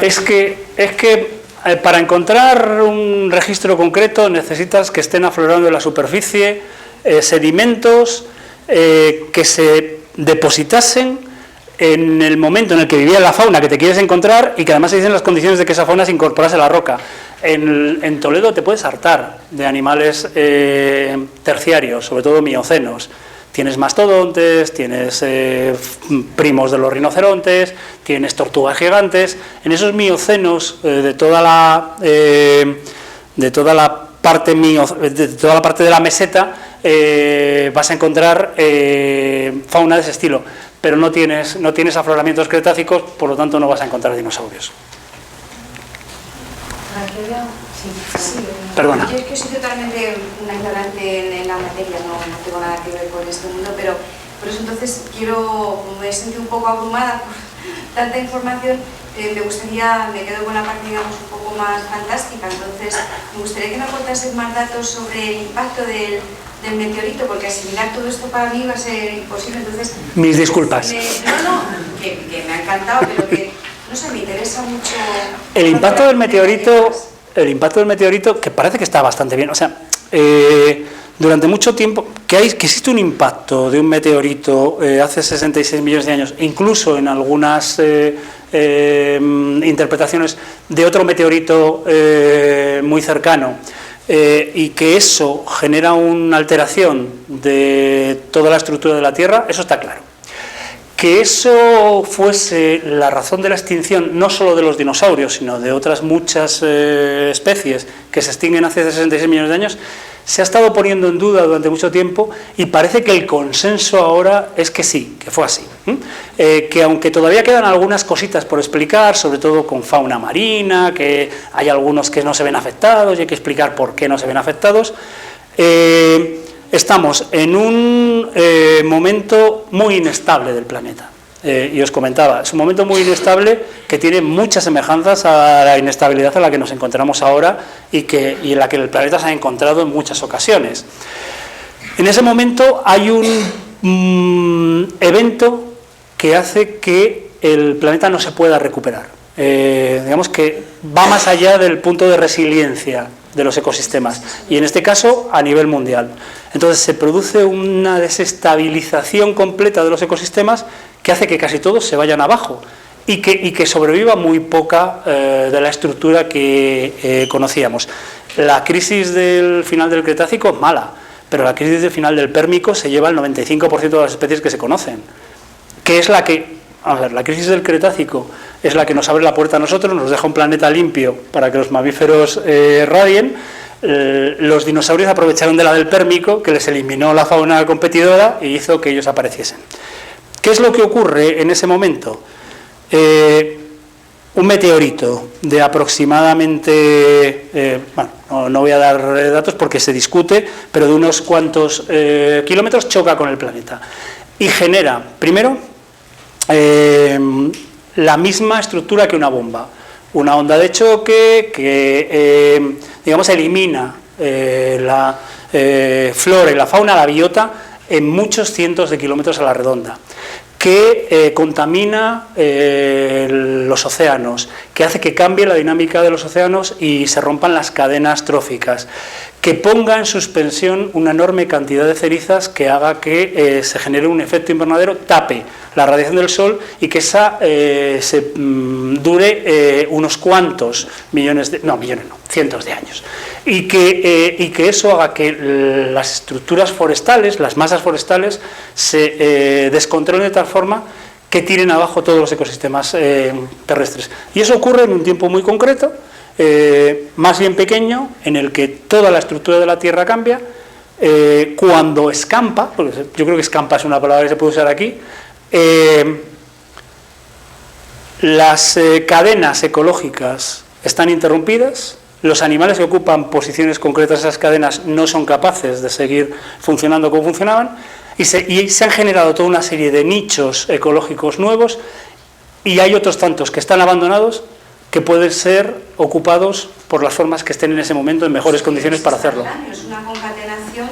Es que para encontrar un registro concreto necesitas que estén aflorando en la superficie sedimentos que se depositasen en el momento en el que vivía la fauna que te quieres encontrar y que además se dicen las condiciones de que esa fauna se incorporase a la roca. En Toledo te puedes hartar de animales terciarios, sobre todo miocenos. Tienes mastodontes, tienes primos de los rinocerontes, tienes tortugas gigantes. En esos miocenos de toda la parte de la meseta vas a encontrar fauna de ese estilo, pero no tienes afloramientos cretácicos, por lo tanto no vas a encontrar dinosaurios. Sí. Perdona. Yo es que soy totalmente una ignorante en la materia, no tengo nada que ver con este mundo, pero por eso entonces como me he sentido un poco abrumada por tanta información, me quedo con la parte, digamos, un poco más fantástica. Entonces me gustaría que me aportases más datos sobre el impacto del meteorito, porque asimilar todo esto para mí va a ser imposible. Entonces, mis disculpas. Que me ha encantado, pero que no sé, me interesa mucho. El impacto del meteorito, que parece que está bastante bien, o sea, durante mucho tiempo, que existe un impacto de un meteorito hace 66 millones de años, incluso en algunas interpretaciones de otro meteorito muy cercano, y que eso genera una alteración de toda la estructura de la Tierra, eso está claro. Que eso fuese la razón de la extinción, no solo de los dinosaurios, sino de otras muchas especies que se extinguen hace 66 millones de años, se ha estado poniendo en duda durante mucho tiempo y parece que el consenso ahora es que sí, que fue así. Que aunque todavía quedan algunas cositas por explicar, sobre todo con fauna marina, que hay algunos que no se ven afectados y hay que explicar por qué no se ven afectados, estamos en un momento muy inestable del planeta. Y os comentaba, es un momento muy inestable que tiene muchas semejanzas a la inestabilidad en la que nos encontramos ahora y en la que el planeta se ha encontrado en muchas ocasiones. En ese momento hay un evento que hace que el planeta no se pueda recuperar. Digamos que va más allá del punto de resiliencia de los ecosistemas, y en este caso a nivel mundial. Entonces se produce una desestabilización completa de los ecosistemas que hace que casi todos se vayan abajo y que sobreviva muy poca de la estructura que conocíamos. La crisis del final del Cretácico es mala, pero la crisis del final del Pérmico se lleva el 95% de las especies que se conocen, que es la que... A ver, la crisis del Cretácico es la que nos abre la puerta a nosotros, nos deja un planeta limpio para que los mamíferos radien. Los dinosaurios aprovecharon de la del Pérmico, que les eliminó la fauna competidora y hizo que ellos apareciesen. ¿Qué es lo que ocurre en ese momento? Un meteorito de aproximadamente, bueno, no voy a dar datos porque se discute, pero de unos cuantos kilómetros choca con el planeta y genera, primero, la misma estructura que una bomba, una onda de choque que digamos elimina la flora y la fauna, la biota, en muchos cientos de kilómetros a la redonda, que contamina los océanos, que hace que cambie la dinámica de los océanos y se rompan las cadenas tróficas, que ponga en suspensión una enorme cantidad de cerizas que haga que se genere un efecto invernadero, tape la radiación del Sol y que esa dure unos cuantos cientos de años. Y que eso haga que las estructuras forestales, las masas forestales, se descontrolen de tal forma que tiren abajo todos los ecosistemas terrestres. Y eso ocurre en un tiempo muy concreto, más bien pequeño, en el que toda la estructura de la Tierra cambia, cuando escampa, porque yo creo que escampa es una palabra que se puede usar aquí, las cadenas ecológicas están interrumpidas, los animales que ocupan posiciones concretas en esas cadenas no son capaces de seguir funcionando como funcionaban, y se han generado toda una serie de nichos ecológicos nuevos, y hay otros tantos que están abandonados que pueden ser ocupados por las formas que estén en ese momento en mejores condiciones para hacerlo. Es una concatenación,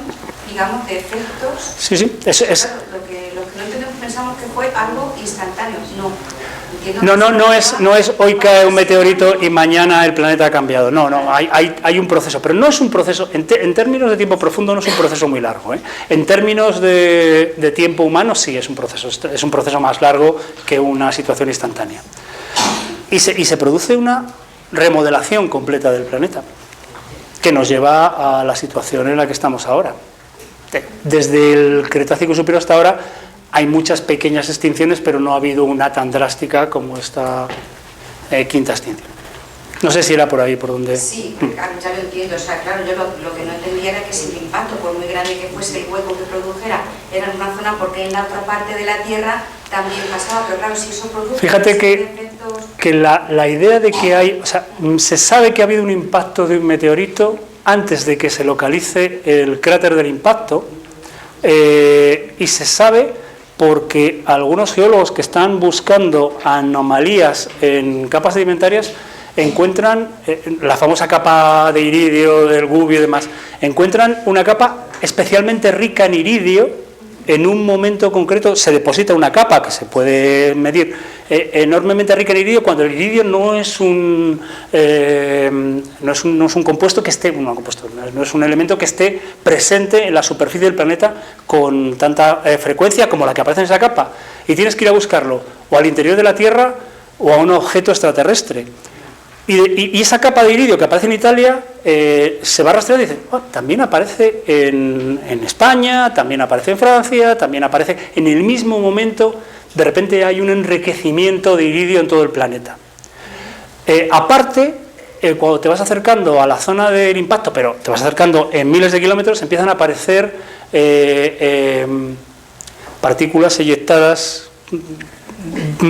digamos, de efectos. Sí, sí, es... Claro, lo que no entendemos, pensamos que fue algo instantáneo. No es hoy cae un meteorito y mañana el planeta ha cambiado. No, hay un proceso, pero no es un proceso, en términos de tiempo profundo no es un proceso muy largo, ¿eh? En términos de tiempo humano sí es un proceso más largo que una situación instantánea. Y se produce una remodelación completa del planeta, que nos lleva a la situación en la que estamos ahora. Desde el Cretácico superior hasta ahora hay muchas pequeñas extinciones, pero no ha habido una tan drástica como esta quinta extinción. No sé si era por ahí, por donde... Sí, ya lo entiendo. O sea, claro, yo lo que no entendía era que si el impacto, por muy grande que fuese el hueco que produjera, era en una zona, porque en la otra parte de la Tierra también pasaba. Pero claro, si eso produce... Fíjate que la idea de que hay... O sea, se sabe que ha habido un impacto de un meteorito antes de que se localice el cráter del impacto, y se sabe porque algunos geólogos que están buscando anomalías en capas sedimentarias encuentran la famosa capa de iridio, del gubio y demás, encuentran una capa especialmente rica en iridio. En un momento concreto se deposita una capa que se puede medir enormemente rica en iridio, cuando el iridio no es un compuesto que esté, no es un elemento que esté presente en la superficie del planeta con tanta frecuencia como la que aparece en esa capa, y tienes que ir a buscarlo o al interior de la Tierra o a un objeto extraterrestre. Y esa capa de iridio que aparece en Italia se va a rastrear y dice, oh, también aparece en España, también aparece en Francia, también aparece en el mismo momento. De repente hay un enriquecimiento de iridio en todo el planeta. Aparte, cuando te vas acercando a la zona del impacto, pero te vas acercando en miles de kilómetros, empiezan a aparecer partículas eyectadas,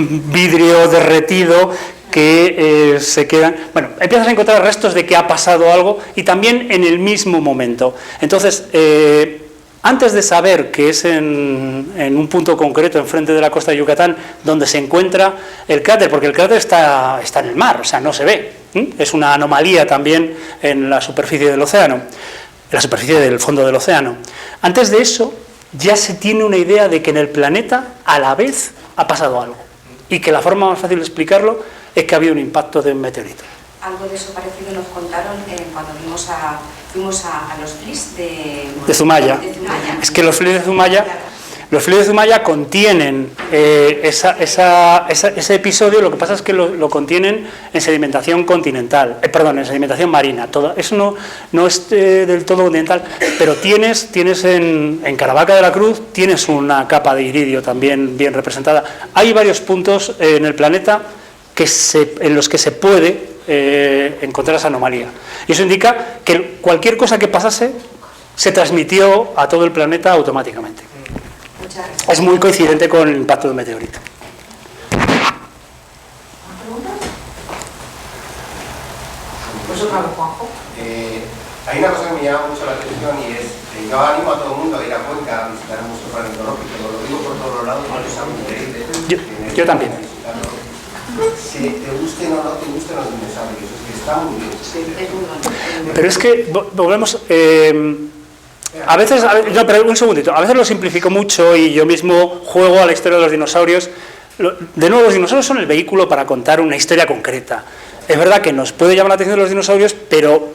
vidrio derretido, que se quedan... Bueno, empiezas a encontrar restos de que ha pasado algo y también en el mismo momento. Entonces, antes de saber que es en un punto concreto, enfrente de la costa de Yucatán, donde se encuentra el cráter, porque el cráter está en el mar, o sea, no se ve. Es una anomalía también en la superficie del océano, en la superficie del fondo del océano. Antes de eso, ya se tiene una idea de que en el planeta, a la vez, ha pasado algo. Y que la forma más fácil de explicarlo es que ha habido un impacto de un meteorito. Algo de eso parecido nos contaron cuando fuimos a los FLIS de Zumaya. Es que los FLIS de Zumaya contienen ese episodio. Lo que pasa es que lo contienen en sedimentación continental, en sedimentación marina. Eso no es del todo continental, pero tienes en Caravaca de la Cruz tienes una capa de iridio también bien representada. Hay varios puntos en el planeta en los que se puede encontrar esa anomalía. Y eso indica que cualquier cosa que pasase se transmitió a todo el planeta automáticamente. Muchas gracias. Es muy coincidente con el impacto del meteorito. Hay una cosa que me llama mucho la atención y es que yo animo a todo el mundo a ir a Cuenca a visitar el Museo Paleontológico. Lo digo por todos los lados porque es algo increíble. Yo también. Si te gusten o no te gusten los dinosaurios, es que está muy bien. Sí, es muy bueno. Pero es que volvemos... a veces, no, pero un segundito, a veces lo simplifico mucho y yo mismo juego a la historia de los dinosaurios. De nuevo, los dinosaurios son el vehículo para contar una historia concreta. Es verdad que nos puede llamar la atención los dinosaurios, pero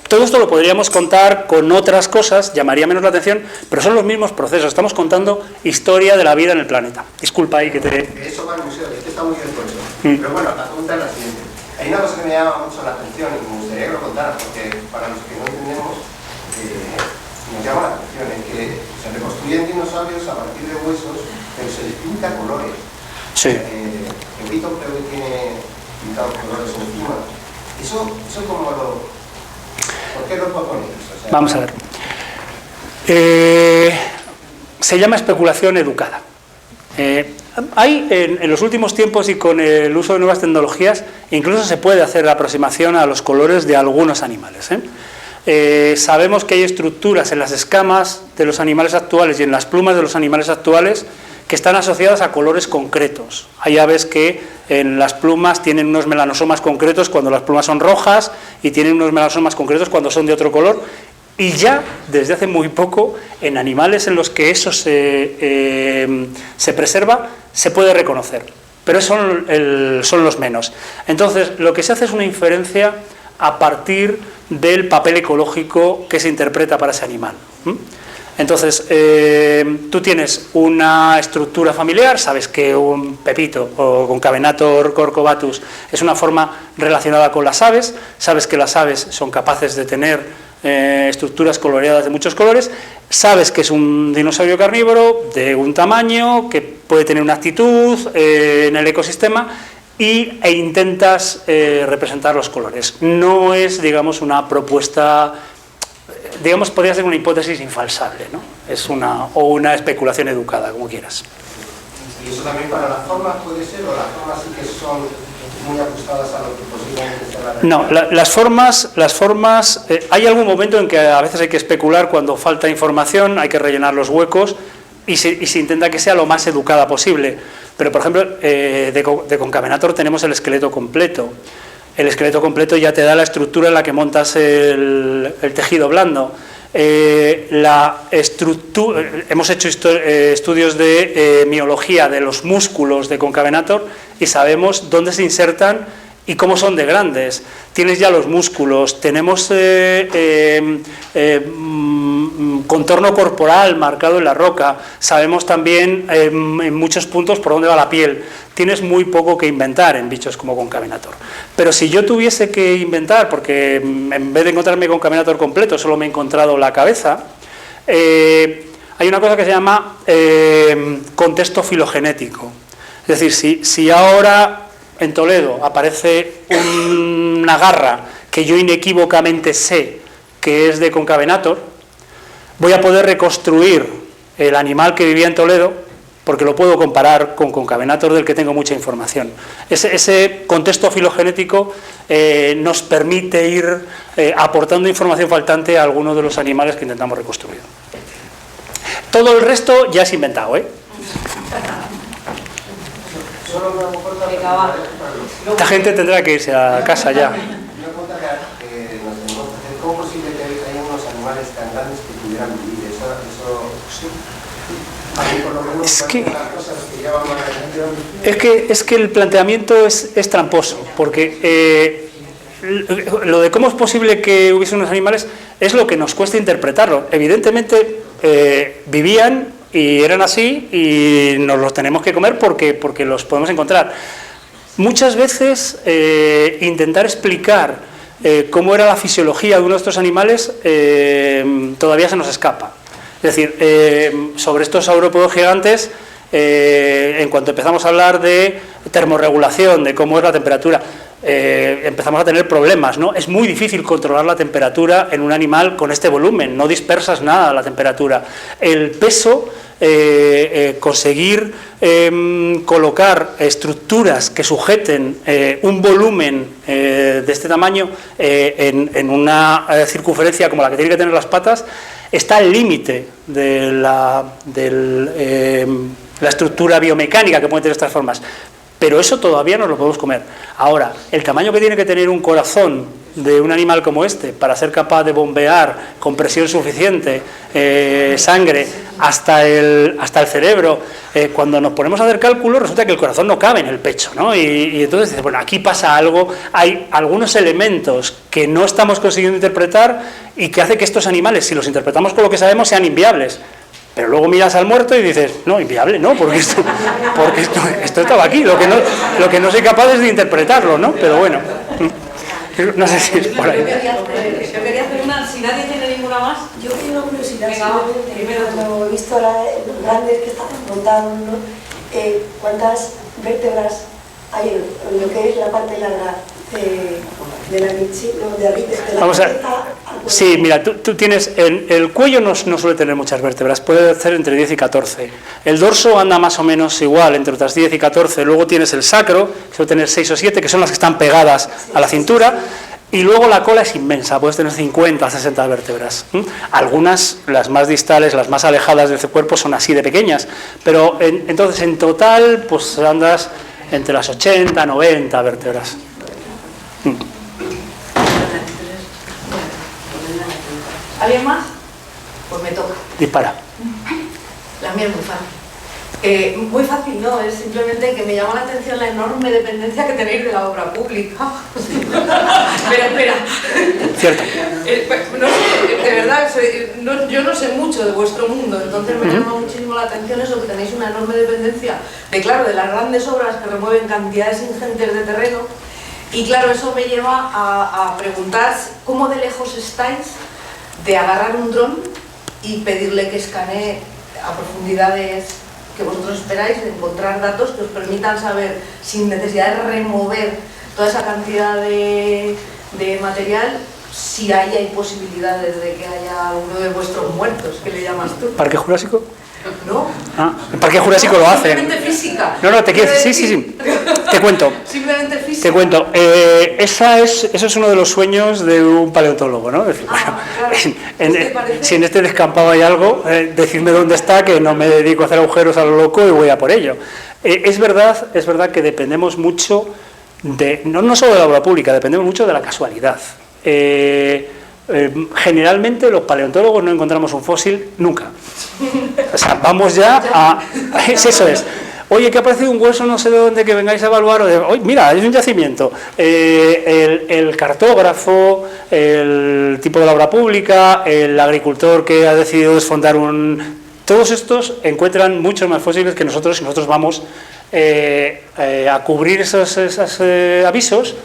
todo esto lo podríamos contar con otras cosas, llamaría menos la atención, pero son los mismos procesos. Estamos contando historia de la vida en el planeta. Disculpa ahí que te... Eso va al museo, este está muy bien por eso. Pero bueno, la pregunta es la siguiente. Hay una cosa que me llama mucho la atención y me gustaría que lo contaras, porque para los que no entendemos, nos llama la atención en que se reconstruyen dinosaurios a partir de huesos, pero se les pinta colores. Sí. El Vito creo que tiene pintados colores encima. Eso como lo... ¿Por qué lo proponéis? O sea, Vamos a ver. Se llama especulación educada. Hay en los últimos tiempos y con el uso de nuevas tecnologías, incluso se puede hacer la aproximación a los colores de algunos animales. Sabemos que hay estructuras en las escamas de los animales actuales y en las plumas de los animales actuales que están asociadas a colores concretos. Hay aves que en las plumas tienen unos melanosomas concretos cuando las plumas son rojas y tienen unos melanosomas concretos cuando son de otro color. Y ya, desde hace muy poco, en animales en los que eso se preserva, se puede reconocer. Pero son los menos. Entonces, lo que se hace es una inferencia a partir del papel ecológico que se interpreta para ese animal. Entonces, tú tienes una estructura familiar, sabes que un pepito o Concavenator corcovatus es una forma relacionada con las aves, sabes que las aves son capaces de tener estructuras coloreadas de muchos colores, sabes que es un dinosaurio carnívoro de un tamaño, que puede tener una actitud en el ecosistema e intentas representar los colores. No es, digamos, una propuesta... Digamos, podría ser una hipótesis infalsable, ¿no? Es una especulación educada, como quieras. ¿Y eso también para las formas puede ser, o las formas sí que son muy ajustadas a lo que posiblemente sea la realidad? No, las formas hay algún momento en que a veces hay que especular cuando falta información, hay que rellenar los huecos y se intenta que sea lo más educada posible. Pero, por ejemplo, de Concavenator tenemos el esqueleto completo. El esqueleto completo ya te da la estructura en la que montas el tejido blando. Hemos hecho estudios de miología de los músculos de Concavenator y sabemos dónde se insertan y cómo son de grandes. Tienes ya los músculos, tenemos un contorno corporal marcado en la roca, sabemos también en muchos puntos por dónde va la piel. Tienes muy poco que inventar en bichos como Concavenator. Pero si yo tuviese que inventar, porque en vez de encontrarme Concavenator completo, solo me he encontrado la cabeza, hay una cosa que se llama contexto filogenético. Es decir, si ahora en Toledo aparece una garra que yo inequívocamente sé que es de Concavenator, voy a poder reconstruir el animal que vivía en Toledo, porque lo puedo comparar con Concavenator, del que tengo mucha información. Ese contexto filogenético nos permite ir aportando información faltante a algunos de los animales que intentamos reconstruir. Todo el resto ya es inventado, ¿eh? Esta gente tendrá que irse a casa ya. Una pregunta que nos tenemos que hacer: ¿cómo es posible que haya unos animales tan grandes que pudieran vivir? A mí por lo menos es que, las cosas que llaman la atención. es que el planteamiento es tramposo, porque lo de cómo es posible que hubiese unos animales es lo que nos cuesta interpretarlo. Evidentemente vivían y eran así y nos los tenemos que comer porque los podemos encontrar. Muchas veces intentar explicar cómo era la fisiología de uno de estos animales todavía se nos escapa. Es decir, sobre estos saurópodos gigantes, en cuanto empezamos a hablar de termorregulación, de cómo es la temperatura, empezamos a tener problemas, ¿no? Es muy difícil controlar la temperatura en un animal con este volumen, no dispersas nada la temperatura. El peso, conseguir colocar estructuras que sujeten un volumen de este tamaño en una circunferencia como la que tiene que tener las patas, está al límite de la estructura biomecánica que pueden tener estas formas. Pero eso todavía no lo podemos comer. Ahora, el tamaño que tiene que tener un corazón de un animal como este para ser capaz de bombear con presión suficiente sangre hasta el cerebro, cuando nos ponemos a hacer cálculos resulta que el corazón no cabe en el pecho, ¿no? Y entonces dices, bueno, aquí pasa algo, hay algunos elementos que no estamos consiguiendo interpretar y que hace que estos animales, si los interpretamos con lo que sabemos, sean inviables. Pero luego miras al muerto y dices, no, inviable, no, porque esto estaba aquí, lo que no soy capaz es de interpretarlo, ¿no? Pero bueno, no sé si es por ahí. Yo quería hacer una, si nadie tiene ninguna más. Yo tengo una curiosidad, Venga, primero tú. cuando he visto ahora los grandes que están montados, ¿no? ¿Cuántas vértebras hay en lo que es la parte larga de la michi, no, de arriba, de la Vamos a cabeza al cuello? Sí, mira, tú tienes, el cuello no suele tener muchas vértebras, puede ser entre 10 y 14. El dorso anda más o menos igual, entre otras 10 y 14. Luego tienes el sacro, que suele tener 6 o 7, que son las que están pegadas a la cintura. Y luego la cola es inmensa, puedes tener 50, 60 vértebras. Algunas, las más distales, las más alejadas de ese cuerpo, son así de pequeñas. Pero entonces, en total, pues andas entre las 80, 90 vértebras. ¿Alguien más? Pues me toca. Dispara. La mía es muy fácil. Muy fácil, no, es simplemente que me llama la atención la enorme dependencia que tenéis de la obra pública. Pero espera. Cierto. No sé, de verdad, yo no sé mucho de vuestro mundo, entonces me llama muchísimo la atención eso, que tenéis una enorme dependencia de, claro, de las grandes obras que remueven cantidades ingentes de terreno. Y claro, eso me lleva a preguntar cómo de lejos estáis de agarrar un dron y pedirle que escanee a profundidades que vosotros esperáis, de encontrar datos que os permitan saber, sin necesidad de remover toda esa cantidad de material, si hay posibilidades de que haya alguno de vuestros muertos, que le llamas tú. ¿Parque Jurásico? ¿No? Ah, el Parque Jurásico lo hace. Simplemente física. No, te quiero decir, sí. Te cuento. Simplemente física. Te cuento. Eso es uno de los sueños de un paleontólogo, ¿no? Es decir, claro. Si en este descampado hay algo, decidme dónde está, que no me dedico a hacer agujeros a lo loco y voy a por ello. Es verdad que dependemos mucho de, no solo de la obra pública, dependemos mucho de la casualidad. Generalmente los paleontólogos no encontramos un fósil nunca. O sea, vamos ya a... Eso es. Oye, que ha aparecido un hueso, no sé de dónde, que vengáis a evaluar. Oye, mira, es un yacimiento. El cartógrafo, el tipo de la obra pública, el agricultor que ha decidido desfondar un... Todos estos encuentran muchos más fósiles que nosotros, y nosotros vamos a cubrir esos avisos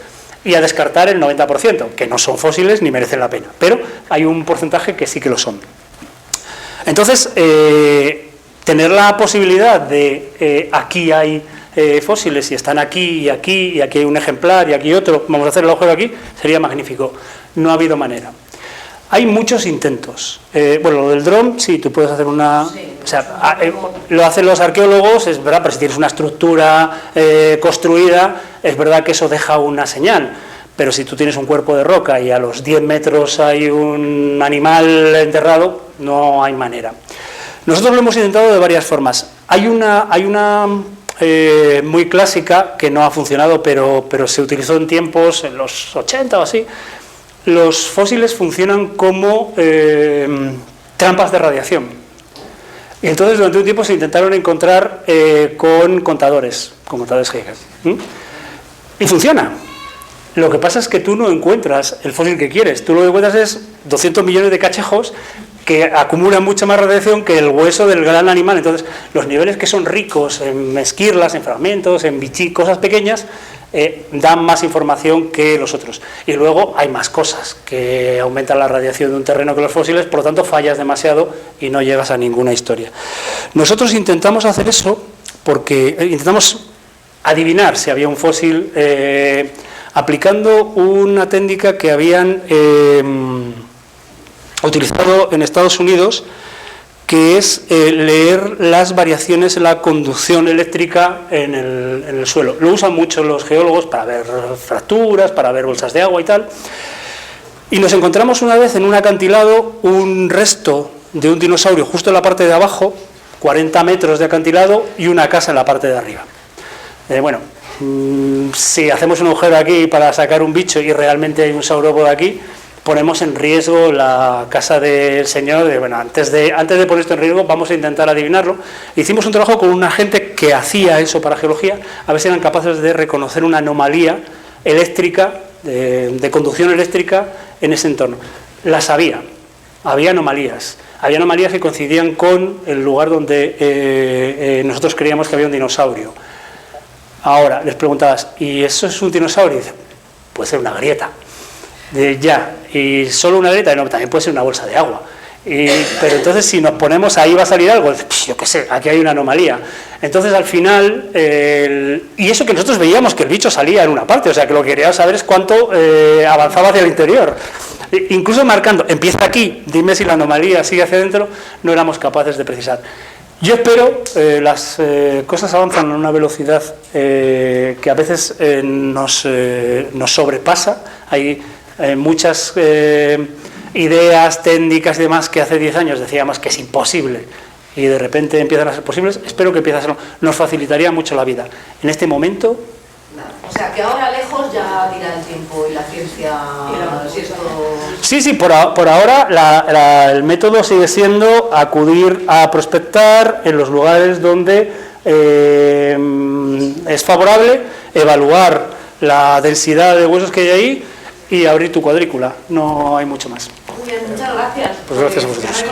y a descartar el 90%, que no son fósiles ni merecen la pena, pero hay un porcentaje que sí que lo son. Entonces, tener la posibilidad de aquí hay fósiles y están aquí y aquí, y aquí hay un ejemplar y aquí otro, vamos a hacer el agujero aquí, sería magnífico. No ha habido manera. Hay muchos intentos. Bueno, lo del dron, sí, tú puedes hacer una... Sí, o sea, lo hacen los arqueólogos, es verdad, pero si tienes una estructura construida, es verdad que eso deja una señal. Pero si tú tienes un cuerpo de roca y a los 10 metros hay un animal enterrado, no hay manera. Nosotros lo hemos intentado de varias formas. Hay una muy clásica que no ha funcionado, pero se utilizó en tiempos, en los 80 o así. Los fósiles funcionan como trampas de radiación. Y entonces durante un tiempo se intentaron encontrar con contadores Geiger. Y funciona. Lo que pasa es que tú no encuentras el fósil que quieres. Tú lo que encuentras es 200 millones de cachejos que acumulan mucha más radiación que el hueso del gran animal. Entonces, los niveles que son ricos en esquirlas, en fragmentos, en cosas pequeñas, dan más información que los otros. Y luego hay más cosas que aumentan la radiación de un terreno que los fósiles, por lo tanto fallas demasiado y no llegas a ninguna historia. Nosotros intentamos hacer eso porque intentamos adivinar si había un fósil aplicando una técnica que habían utilizado en Estados Unidos, que es leer las variaciones en la conducción eléctrica en el suelo. Lo usan mucho los geólogos para ver fracturas, para ver bolsas de agua y tal. Y nos encontramos una vez en un acantilado un resto de un dinosaurio justo en la parte de abajo, 40 metros de acantilado, y una casa en la parte de arriba. Si hacemos un agujero aquí para sacar un bicho y realmente hay un saurópodo aquí, ponemos en riesgo la casa del señor. Antes de poner esto en riesgo, vamos a intentar adivinarlo. Hicimos un trabajo con una gente que hacía eso para geología, a ver si eran capaces de reconocer una anomalía eléctrica, de conducción eléctrica en ese entorno. Las había anomalías que coincidían con el lugar donde nosotros creíamos que había un dinosaurio. Ahora, les preguntabas, ¿y eso es un dinosaurio? Y dice, puede ser una grieta. ¿Y solo una grieta? No, también puede ser una bolsa de agua. Pero entonces si nos ponemos ahí va a salir algo, yo qué sé, aquí hay una anomalía. Entonces al final, y eso que nosotros veíamos que el bicho salía en una parte, o sea que lo que queríamos saber es cuánto avanzaba hacia el interior. Incluso marcando, empieza aquí, dime si la anomalía sigue hacia adentro, no éramos capaces de precisar. Yo espero, las cosas avanzan a una velocidad que a veces nos sobrepasa. Hay muchas ideas, técnicas y demás que hace 10 años decíamos que es imposible y de repente empiezan a ser posibles. Espero que empiece a serlo. Nos facilitaría mucho la vida. En este momento... O sea, que ahora lejos ya dirá el tiempo y la ciencia... Sí, por ahora el método sigue siendo acudir a prospectar en los lugares donde es favorable, evaluar la densidad de huesos que hay ahí y abrir tu cuadrícula. No hay mucho más. Muy bien, muchas gracias. Pues gracias a vosotros.